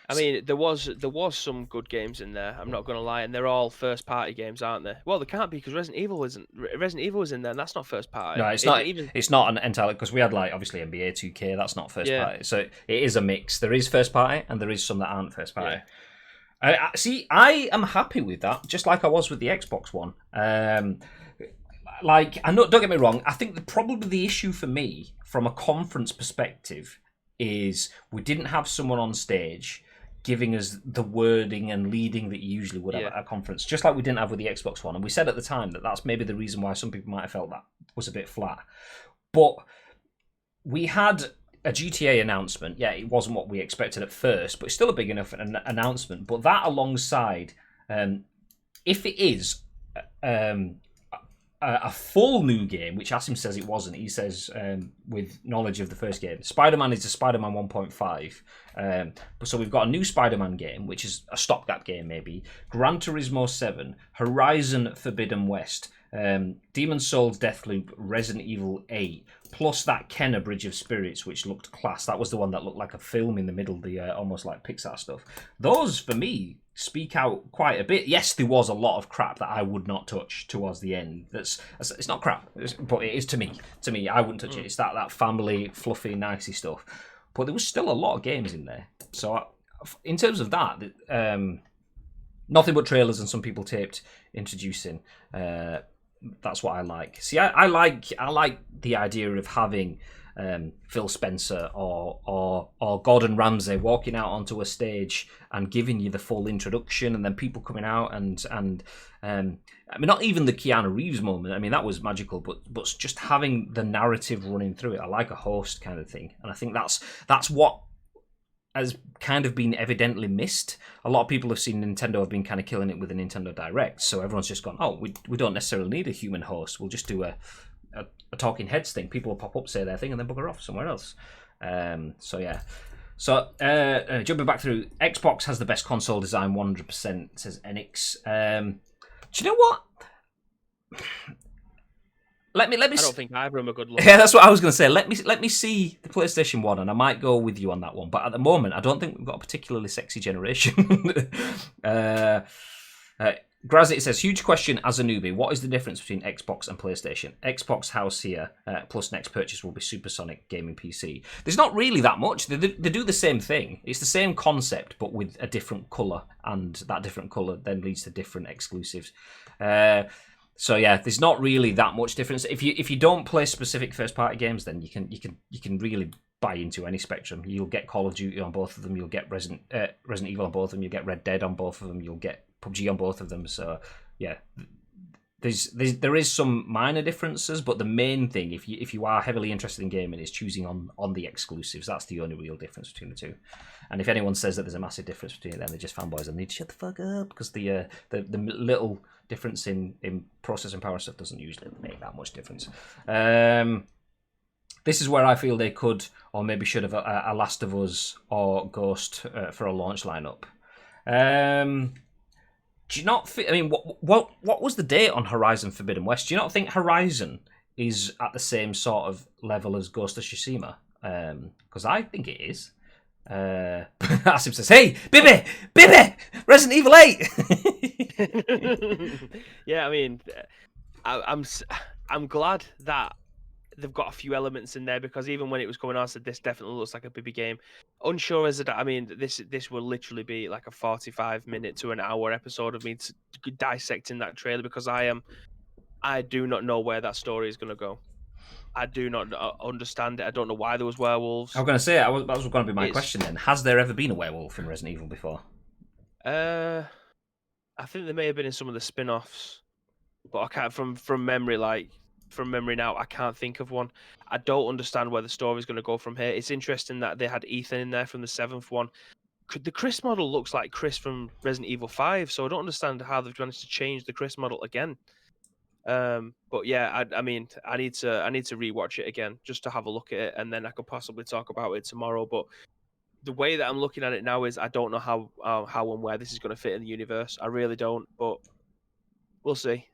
I mean, there was some good games in there, I'm not going to lie, and they're all first-party games, aren't they? Well, they can't be, because Resident Evil was in there, and that's not first-party. No, it's not. It's not an entirely, because we had, like, obviously NBA 2K, that's not first-party. So it is a mix. There is first-party, and there is some that aren't first-party. Yeah. See, I am happy with that, just like I was with the Xbox One. Like, I know, don't get me wrong, I think probably the issue for me, from a conference perspective, is we didn't have someone on stage giving us the wording and leading that you usually would have at a conference, just like we didn't have with the Xbox One. And we said at the time that that's maybe the reason why some people might have felt that was a bit flat. But we had a GTA announcement. Yeah, it wasn't what we expected at first, but it's still a big enough announcement. But that alongside, if it is a full new game, which Asim says it wasn't, he says with knowledge of the first game, Spider-Man is a Spider-Man 1.5. So we've got a new Spider-Man game, which is a stopgap game maybe, Gran Turismo 7, Horizon Forbidden West, Demon's Souls, Deathloop, Resident Evil 8, plus that Kenna Bridge of Spirits, which looked class. That was the one that looked like a film in the middle, the almost like Pixar stuff. Those, for me, speak out quite a bit. Yes, there was a lot of crap that I would not touch towards the end. It's not crap, but it is to me. To me, I wouldn't touch it. It's that family, fluffy, nicey stuff. But there was still a lot of games in there. So in terms of that, nothing but trailers and some people taped introducing. That's what I like. See, I like the idea of having Phil Spencer or Gordon Ramsay walking out onto a stage and giving you the full introduction, and then people coming out and I mean, not even the Keanu Reeves moment. I mean, that was magical, but just having the narrative running through it. I like a host kind of thing, and I think that's what has kind of been evidently missed. A lot of people have seen Nintendo have been kind of killing it with the Nintendo Direct, so everyone's just gone, oh, we don't necessarily need a human host. We'll just do a talking heads thing. People will pop up, say their thing, and then bugger off somewhere else. So yeah. So jumping back through, Xbox has the best console design, 100%, says Enix. Do you know what? Let me. I don't think either of them are good looking. Yeah, that's what I was going to say. Let me see the PlayStation 1, and I might go with you on that one. But at the moment, I don't think we've got a particularly sexy generation. Grazit says, huge question as a newbie. What is the difference between Xbox and PlayStation? Xbox house here, plus next purchase will be Supersonic gaming PC. There's not really that much. They do the same thing. It's the same concept, but with a different colour, and that different colour then leads to different exclusives. So yeah, there's not really that much difference. If you don't play specific first party games, then you can really buy into any Spectrum. You'll get Call of Duty on both of them. You'll get Resident Evil on both of them. You'll get Red Dead on both of them. You'll get PUBG on both of them. So yeah, there is some minor differences, but the main thing, if you are heavily interested in gaming, is choosing on the exclusives. That's the only real difference between the two. And if anyone says that there's a massive difference between it, then they're just fanboys and they need to shut the fuck up, because the little difference in processing power stuff doesn't usually make that much difference. This is where I feel they could, or maybe should have, a Last of Us or Ghost for a launch lineup. Do you not think? I mean, what was the date on Horizon Forbidden West? Do you not think Horizon is at the same sort of level as Ghost of Tsushima? Because I think it is. Asim says, "Hey, Bibby, Resident Evil 8." Yeah, I mean, I'm glad that they've got a few elements in there, because even when it was coming on, I said this definitely looks like a Bibby game. Unsure as I mean, this will literally be like a 45-minute to an hour episode of me dissecting that trailer, because I do not know where that story is going to go. I do not understand it. I don't know why there was werewolves. I was going to say, that was going to be my question then. Has there ever been a werewolf in Resident Evil before? I think there may have been in some of the spin-offs, but I can't from memory now. I can't think of one. I don't understand where the story is going to go from here. It's interesting that they had Ethan in there from the 7th one. The Chris model looks like Chris from Resident Evil 5, so I don't understand how they've managed to change the Chris model again. But yeah, I mean, I need to rewatch it again just to have a look at it, and then I could possibly talk about it tomorrow. But the way that I'm looking at it now is I don't know how and where this is going to fit in the universe. I really don't, but we'll see.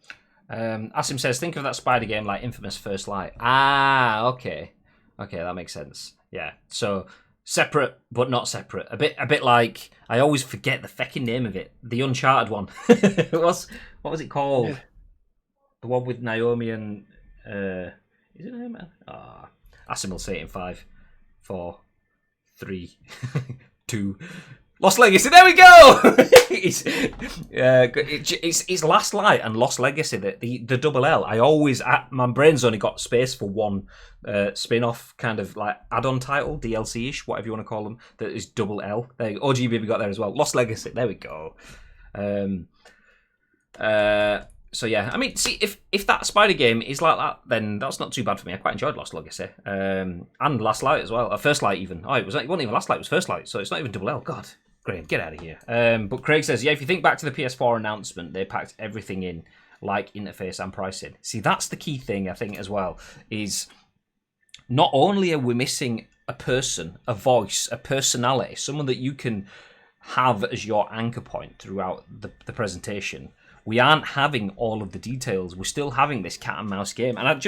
Asim says, think of that Spider game like Infamous First Light. Ah, okay, that makes sense. Yeah, so separate but not separate. A bit like, I always forget the fucking name of it. The Uncharted one. What was it called? Yeah. The one with Naomi and is it Naomi? Asim will say it in 5, 4, 3, 2. Lost Legacy. There we go. It's Last Light and Lost Legacy. The double L. My brain's only got space for one spin-off kind of like add-on title, DLC-ish, whatever you want to call them. That is double L. OG Baby got there as well. Lost Legacy. There we go. So yeah, I mean, see, if that Spider game is like that, then that's not too bad for me. I quite enjoyed Lost Legacy and Last Light as well. First Light even. It wasn't even Last Light. It was First Light. So it's not even double L. God, Graham, get out of here. But Craig says, yeah, if you think back to the PS4 announcement, they packed everything in, like interface and pricing. See, that's the key thing I think as well. Is not only are we missing a person, a voice, a personality, someone that you can have as your anchor point throughout the presentation. We aren't having all of the details. We're still having this cat and mouse game. And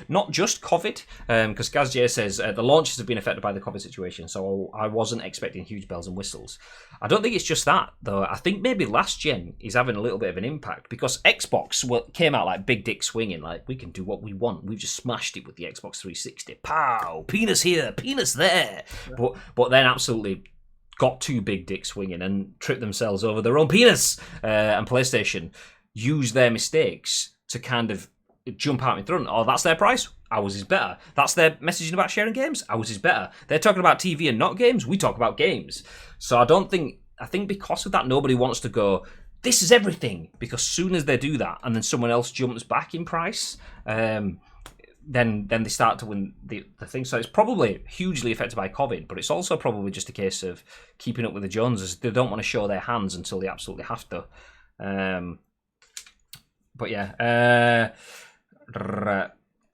not just COVID, because Gaz J says the launches have been affected by the COVID situation, so I wasn't expecting huge bells and whistles. I don't think it's just that, though. I think maybe last gen is having a little bit of an impact, because Xbox came out like big dick swinging, like we can do what we want. We've just smashed it with the Xbox 360. Pow! Penis here, penis there. Yeah. But then absolutely got two big dicks swinging and tripped themselves over their own penis. And PlayStation used their mistakes to kind of jump out in front. Oh, that's their price? Ours is better. That's their messaging about sharing games? Ours is better. They're talking about TV and not games? We talk about games. So I think because of that, nobody wants to go, this is everything. Because soon as they do that, and then someone else jumps back in price, then they start to win the thing. So it's probably hugely affected by COVID, but it's also probably just a case of keeping up with the Joneses. They don't want to show their hands until they absolutely have to. But yeah.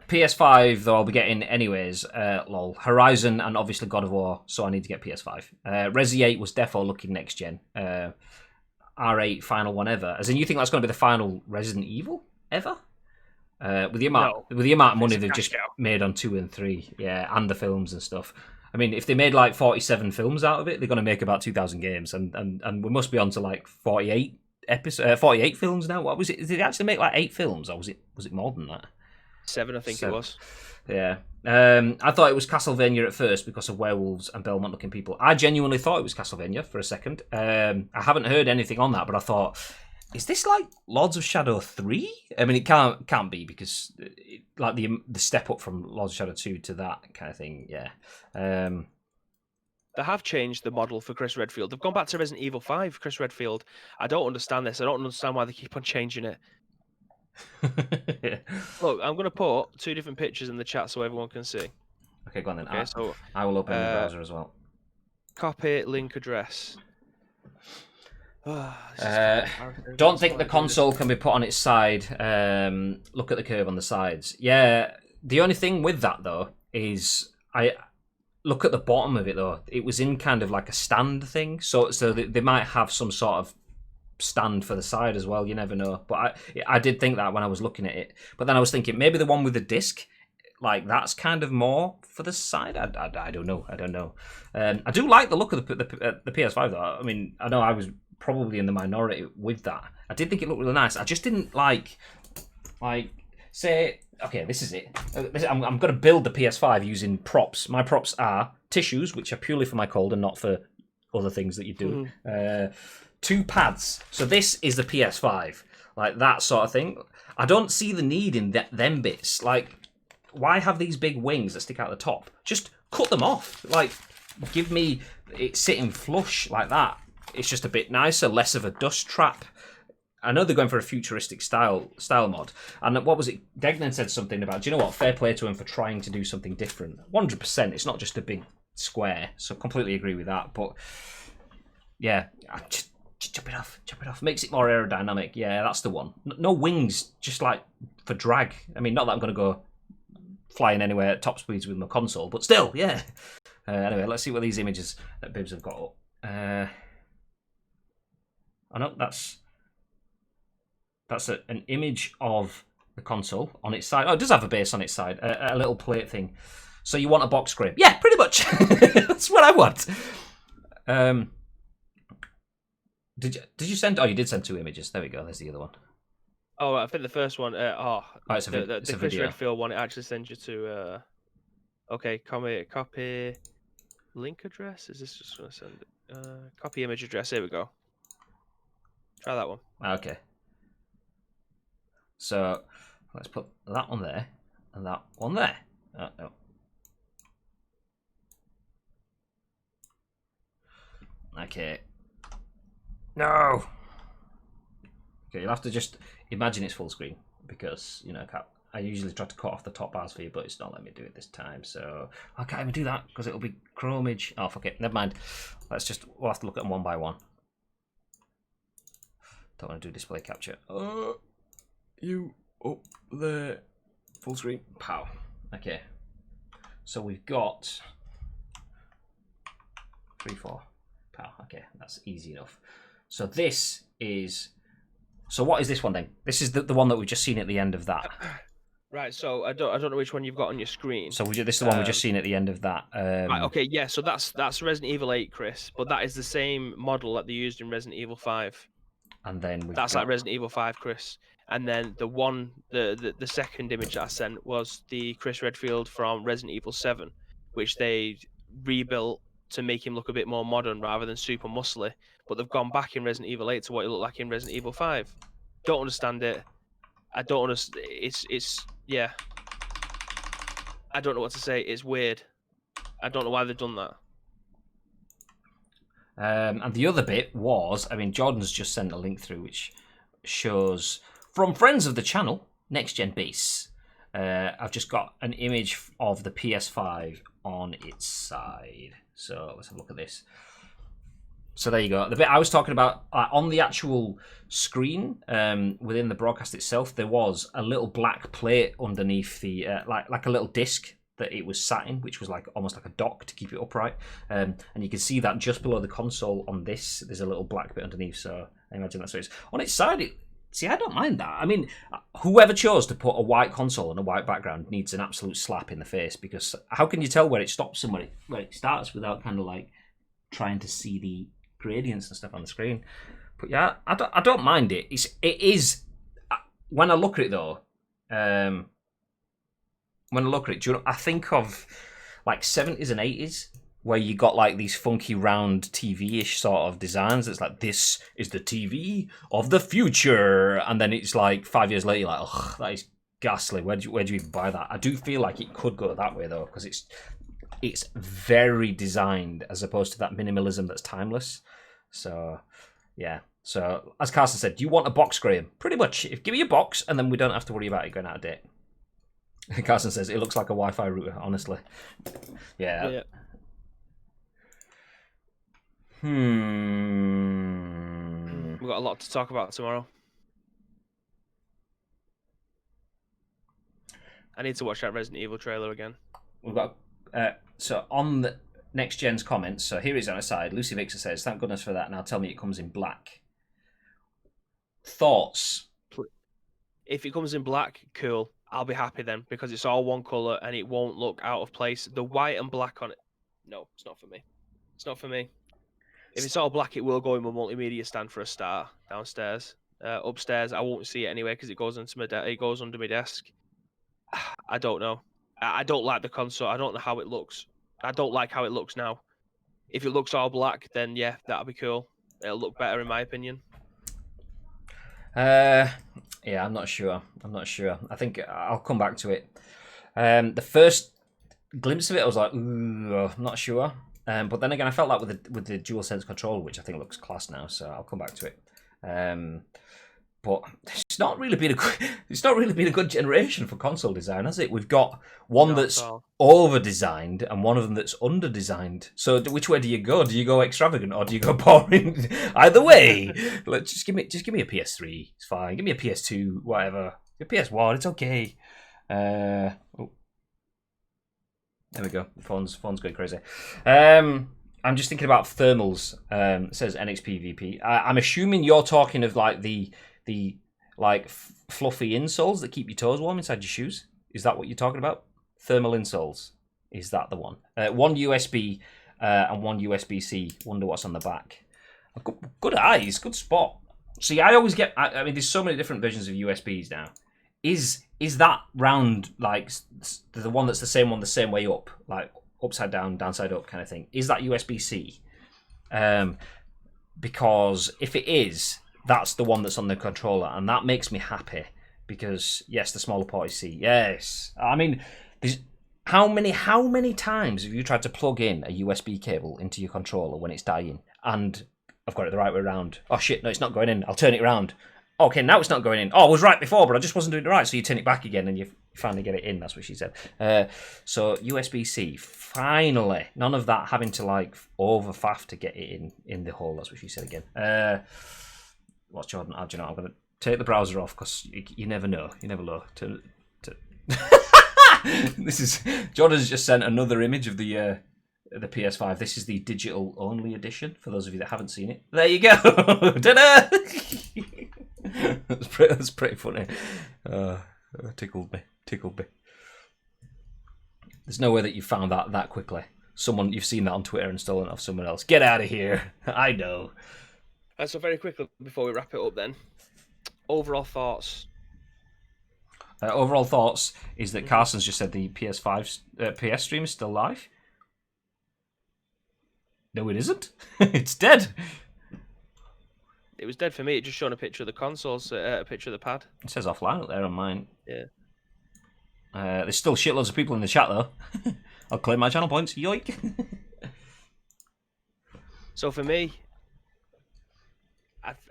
PS5, though, I'll be getting anyways. Lol. Horizon and obviously God of War, so I need to get PS5. Resi 8 was defo looking next gen. R8 final one ever. As in, you think that's going to be the final Resident Evil ever? With the amount of money they've just made on 2 and 3, yeah, and the films and stuff. I mean, if they made like 47 films out of it, they're going to make about 2,000 games, and we must be on to like 48 films now. What was it? Did they actually make like 8 films, or was it more than that? 7, I think it was. Yeah. I thought it was Castlevania at first because of werewolves and Belmont-looking people. I genuinely thought it was Castlevania for a second. I haven't heard anything on that, but I thought, is this like Lords of Shadow 3? I mean, it can't be because like the step up from Lords of Shadow 2 to that kind of thing. Yeah. They have changed the model for Chris Redfield. They've gone back to Resident Evil 5, Chris Redfield. I don't understand this. I don't understand why they keep on changing it. Look, I'm going to put 2 different pictures in the chat so everyone can see. Okay, go on then. Okay, so I will open the browser as well. Copy link address. Don't think the console can be put on its side. Look at the curve on the sides. Yeah, the only thing with that though is I look at the bottom of it though. It was in kind of like a stand thing, so they might have some sort of stand for the side as well. You never know. But I did think that when I was looking at it. But then I was thinking maybe the one with the disc, like that's kind of more for the side. I don't know. I do like the look of the PS5 though. I mean, I know I was probably in the minority with that. I did think it looked really nice. I just didn't like say, okay, this is it. I'm going to build the PS5 using props. My props are tissues, which are purely for my cold and not for other things that you do. 2 pads. So this is the PS5, like that sort of thing. I don't see the need in them bits. Like, why have these big wings that stick out the top? Just cut them off. Like, give me it sitting flush like that. It's just a bit nicer, less of a dust trap. I know they're going for a futuristic style mod. And what was it? Degnan said something about, do you know what? Fair play to him for trying to do something different. 100%. It's not just a big square. So completely agree with that. But yeah, just chop it off. Makes it more aerodynamic. Yeah, that's the one. No wings, just like for drag. I mean, not that I'm going to go flying anywhere at top speeds with my console, but still, yeah. Anyway, let's see what these images that Bibs have got up. I know that's an image of the console on its side. Oh, it does have a base on its side, a little plate thing. So you want a box scrape? Yeah, pretty much. That's what I want. Did you send? Oh, you did send 2 images. There we go. There's the other one. Oh, I think the first one. It's the a Chris video. Redfield one. It actually sends you to. Okay, copy link address. Is this just going to send it? Copy image address. Here we go. Try that one. Okay. So let's put that one there and that one there. No. Okay. No. Okay, you'll have to just imagine it's full screen because, you know, I usually try to cut off the top bars for you, but it's not letting me do it this time. So I can't even do that because it'll be chromage. Oh, fuck it. Never mind. We'll have to look at them one by one. Don't want to do display capture. You up there. Full screen. Pow. Okay. So we've got 3, 4. Pow. Okay, that's easy enough. So this is. So what is this one then? This is the one that we've just seen at the end of that. Right. So I don't know which one you've got on your screen. So this is the one we've just seen at the end of that. Right, okay. Yeah. So that's Resident Evil 8, Chris. But that is the same model that they used in Resident Evil 5. And then that's like Resident Evil 5, Chris. And then the second image that I sent was the Chris Redfield from Resident Evil 7, which they rebuilt to make him look a bit more modern rather than super muscly. But they've gone back in Resident Evil 8 to what he looked like in Resident Evil 5. Don't understand it. I don't understand. It's yeah. I don't know what to say. It's weird. I don't know why they've done that. And the other bit was, I mean, Jordan's just sent a link through which shows from friends of the channel, Next Gen Beasts. I've just got an image of the PS5 on its side. So let's have a look at this. So there you go. The bit I was talking about on the actual screen within the broadcast itself, there was a little black plate underneath the like a little disc that it was sat in, which was like almost like a dock to keep it upright. And you can see that just below the console on this, there's a little black bit underneath. So I imagine that's what it is. On its side, see, I don't mind that. I mean, whoever chose to put a white console on a white background needs an absolute slap in the face, because how can you tell where it stops and where it starts without kind of like trying to see the gradients and stuff on the screen? But yeah, I don't mind it. It is when I look at it though. When I look at it, I think of like 70s and 80s where you got like these funky round TV-ish sort of designs. It's like, this is the TV of the future, and then it's like 5 years later, you're like, oh, that is ghastly. Where do you even buy that? I do feel like it could go that way though, because it's very designed as opposed to that minimalism that's timeless. So yeah. So as Carson said, do you want a box, Graham? Pretty much. Give me a box, and then we don't have to worry about it going out of date. Carson says it looks like a Wi-Fi router. Honestly, yeah. We've got a lot to talk about tomorrow. I need to watch that Resident Evil trailer again. We've got so on the next gen's comments. So here is on a side. Lucy Vixer says, "Thank goodness for that." Now tell me it comes in black. Thoughts? If it comes in black, cool. I'll be happy then, because it's all one color and it won't look out of place. The white and black on it, no, it's not for me. It's not for me. If it's all black, it will go in my multimedia stand for a start downstairs. Upstairs, I won't see it anyway because it goes into it goes under my desk. I don't know. I don't like the console. I don't know how it looks. I don't like how it looks now. If it looks all black, then yeah, that'll be cool. It'll look better in my opinion. Yeah, I'm not sure. I think I'll come back to it. The first glimpse of it, I was like, ooh, I'm not sure. But then again, I felt like with the DualSense controller, which I think looks class now, so I'll come back to it. But it's not really been a good generation for console design, has it? We've got one that's over-designed and one of them that's under-designed. So which way do you go? Do you go extravagant or do you go boring? Either way, just give me a PS3. It's fine. Give me a PS2, whatever. A PS1, it's okay. There we go. Phone's going crazy. I'm just thinking about thermals. It says NXPVP. I'm assuming you're talking of like the like fluffy insoles that keep your toes warm inside your shoes. Is that what you're talking about? Thermal insoles. Is that the one? One USB and one USB-C. Wonder what's on the back. Good eyes. Good spot. See, I always get. I mean, there's so many different versions of USBs now. Is that round like the one that's the same way up, like upside down, downside up kind of thing? Is that USB-C? Because if it is, that's the one that's on the controller, and that makes me happy because yes, the smaller port is C. Yes, I mean, how many times have you tried to plug in a USB cable into your controller when it's dying? And I've got it the right way around. Oh shit, no, it's not going in. I'll turn it around. Okay, now it's not going in. Oh, I was right before, but I just wasn't doing it right. So you turn it back again and you finally get it in. That's what she said. So USB-C, finally. None of that having to like overfaff to get it in the hole. That's what she said again. What's Jordan? Do you know, I'm going to take the browser off because you never know. You never know. This is Jordan's just sent another image of the PS5. This is the digital only edition for those of you that haven't seen it. There you go. Ta-da! That's pretty funny. Tickled me. There's no way that you found that quickly. You've seen that on Twitter and stolen it off someone else. Get out of here. I know. So very quickly before we wrap it up then, overall thoughts. Overall thoughts is that Carson's just said the PS5 PS stream is still live. No, it isn't. It's dead. It was dead for me. It just showed a picture of the consoles, a picture of the pad. It says offline up there on mine. Yeah. There's still shitloads of people in the chat though. I'll claim my channel points. Yoink. So for me,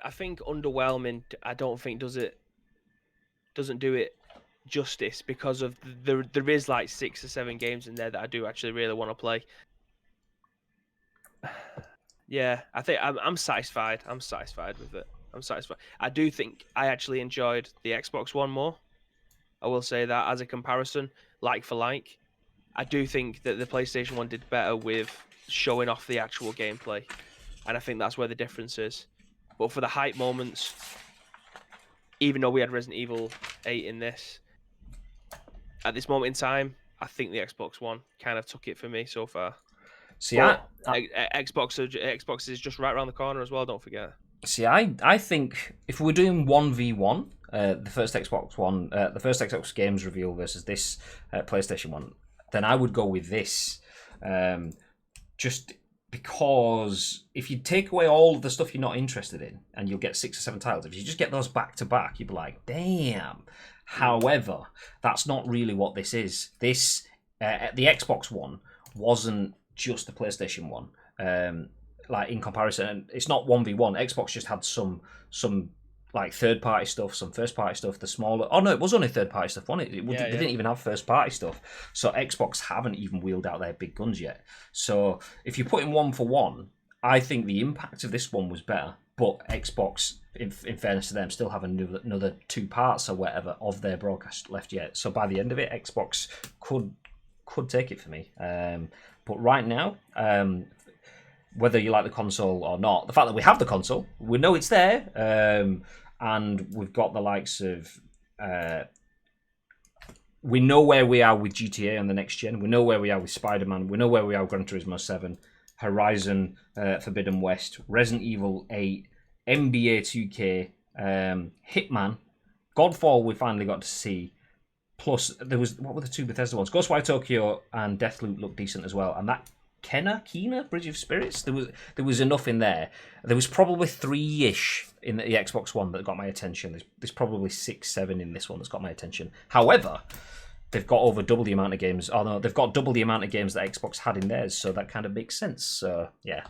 I think underwhelming. I don't think doesn't do it justice because of there is like 6 or 7 games in there that I do actually really want to play. Yeah, I think I'm satisfied. I'm satisfied with it. I'm satisfied. I do think I actually enjoyed the Xbox One more. I will say that as a comparison, like for like. I do think that the PlayStation One did better with showing off the actual gameplay. And I think that's where the difference is. But for the hype moments, even though we had Resident Evil 8 in this, at this moment in time, I think the Xbox One kind of took it for me so far. See, Xbox is just right around the corner as well, don't forget. See, I think if we're doing 1v1, the first Xbox games reveal versus this PlayStation one, then I would go with this. just because if you take away all of the stuff you're not interested in, and you'll get 6 or 7 titles, if you just get those back to back, you'd be like, damn. However, that's not really what this is. This, the Xbox One wasn't just the PlayStation One. Like in comparison, it's not 1v1. Xbox just had some like third-party stuff, some first-party stuff, the smaller... Oh, no, it was only third-party stuff, wasn't it? They didn't even have first-party stuff. So Xbox haven't even wheeled out their big guns yet. So if you put in 1-for-1, I think the impact of this one was better. But Xbox, in fairness to them, still have another 2 parts or whatever of their broadcast left yet. So by the end of it, Xbox could take it for me. But right now... whether you like the console or not, the fact that we have the console, we know it's there, and we've got the likes of... we know where we are with GTA on the next gen, we know where we are with Spider-Man, we know where we are with Gran Turismo 7, Horizon Forbidden West, Resident Evil 8, NBA 2K, Hitman, Godfall we finally got to see, plus there was... What were the 2 Bethesda ones? Ghostwire Tokyo and Deathloop looked decent as well, and that Kena, Bridge of Spirits. There was enough in there. There was probably 3-ish in the Xbox One that got my attention. There's probably 6, 7 in this one that's got my attention. However, they've got over double the amount of games. Oh no, they've got double the amount of games that Xbox had in theirs. So that kind of makes sense. So yeah.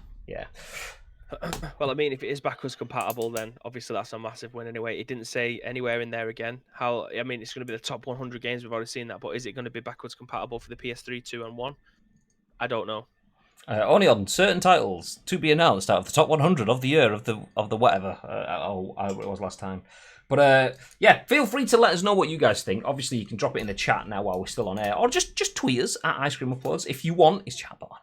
Well, I mean, if it is backwards compatible, then obviously that's a massive win anyway. It didn't say anywhere in there again how. I mean, it's going to be the top 100 games. We've already seen that, but is it going to be backwards compatible for the PS3, 2, and 1? I don't know. Only on certain titles to be announced out of the top 100 of the year of the whatever it was last time. But yeah, feel free to let us know what you guys think. Obviously, you can drop it in the chat now while we're still on air, or just tweet us at Ice Cream Uploads if you want. Is chat button?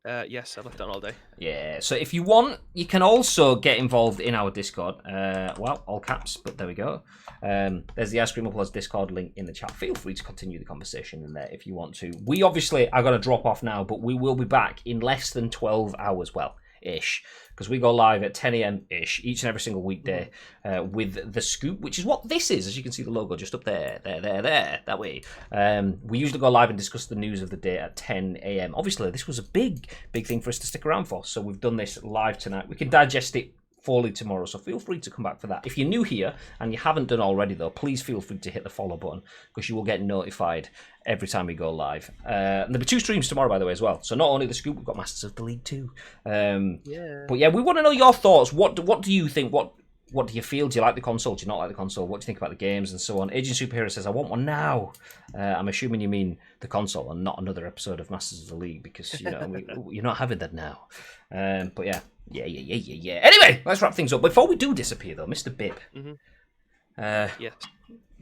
Yes, I left it on all day. Yeah, so if you want, you can also get involved in our Discord. Well, all caps, but there we go. There's the Ice Cream Uploads Discord link in the chat. Feel free to continue the conversation in there if you want to. We obviously are going to drop off now, but we will be back in less than 12 hours. Well, ish, because we go live at 10 a.m. ish each and every single weekday with the Scoop, which is what this is. As you can see the logo just up there, that way. We usually go live and discuss the news of the day at 10 a.m. Obviously, this was a big thing for us to stick around for, so we've done this live tonight. We can digest it fully tomorrow, so feel free to come back for that. If you're new here and you haven't done already though, please feel free to hit the follow button because you will get notified every time we go live. And there'll be 2 streams tomorrow, by the way, as well. So not only the Scoop, we've got Masters of the League too. But yeah, we want to know your thoughts. What do you think? What do you feel? Do you like the console? Do you not like the console? What do you think about the games and so on? Agent Superhero says, I want one now. I'm assuming you mean the console and not another episode of Masters of the League because you're not having that now. But yeah. Anyway, let's wrap things up. Before we do disappear, though, Mr. Bib. Yes.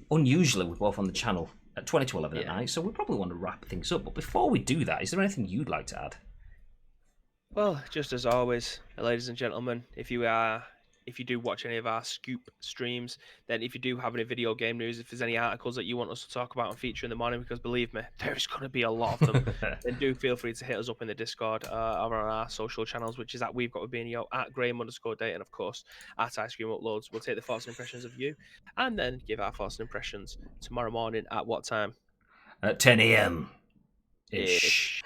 Unusually, we're both on the channel at 20 to 11 at night, so we probably want to wrap things up. But before we do that, is there anything you'd like to add? Well, just as always, ladies and gentlemen, if you do watch any of our Scoop streams, then if you do have any video game news, if there's any articles that you want us to talk about and feature in the morning, because believe me, there's going to be a lot of them, then do feel free to hit us up in the Discord or on our social channels, which is at We've Got Rubinho, at Graham_Date, and of course, at Ice Cream Uploads. We'll take the thoughts and impressions of you and then give our thoughts and impressions tomorrow morning at what time? At 10 a.m. ish.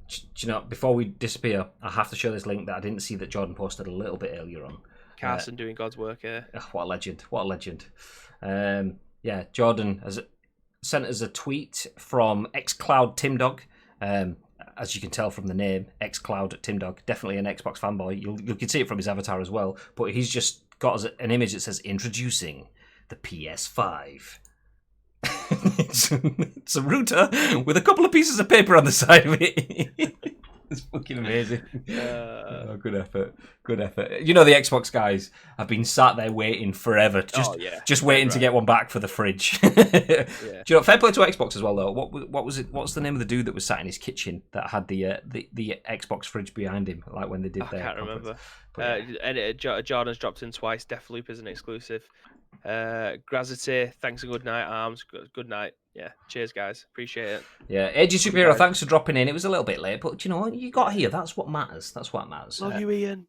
Do you know, before we disappear, I have to show this link that I didn't see that Jordan posted a little bit earlier on. Carson doing God's work here. What a legend. Yeah, Jordan has sent us a tweet from xCloud Timdog. As you can tell from the name, xCloud Timdog, definitely an Xbox fanboy. You can see it from his avatar as well. But he's just got us an image that says, introducing the PS5. It's a router with a couple of pieces of paper on the side of it. It's fucking amazing. Good effort. You know, the Xbox guys have been sat there waiting forever, just waiting to get one back for the fridge. Do you know, fair play to Xbox as well, though. What was it? What's the name of the dude that was sat in his kitchen that had the Xbox fridge behind him, like when they did their? I can't remember. And Jordan's dropped in twice. Deathloop is an exclusive. Grazity, thanks and good night, Arms. Good night. Yeah, cheers, guys. Appreciate it. Yeah, Agent Superhero, thanks for dropping in. It was a little bit late, but you know what? You got here. That's what matters. Love you, Ian.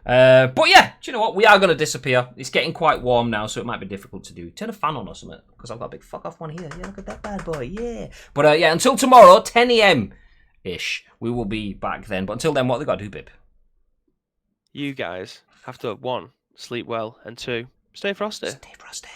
But yeah, do you know what? We are going to disappear. It's getting quite warm now, so it might be difficult to do. Turn a fan on or something, because I've got a big fuck off one here. Yeah, look at that bad boy. Yeah. But yeah, until tomorrow, 10 a.m.-ish, we will be back then. But until then, what have they got to do, Bib? You guys have to, 1, sleep well, and 2, stay frosty. Stay frosty.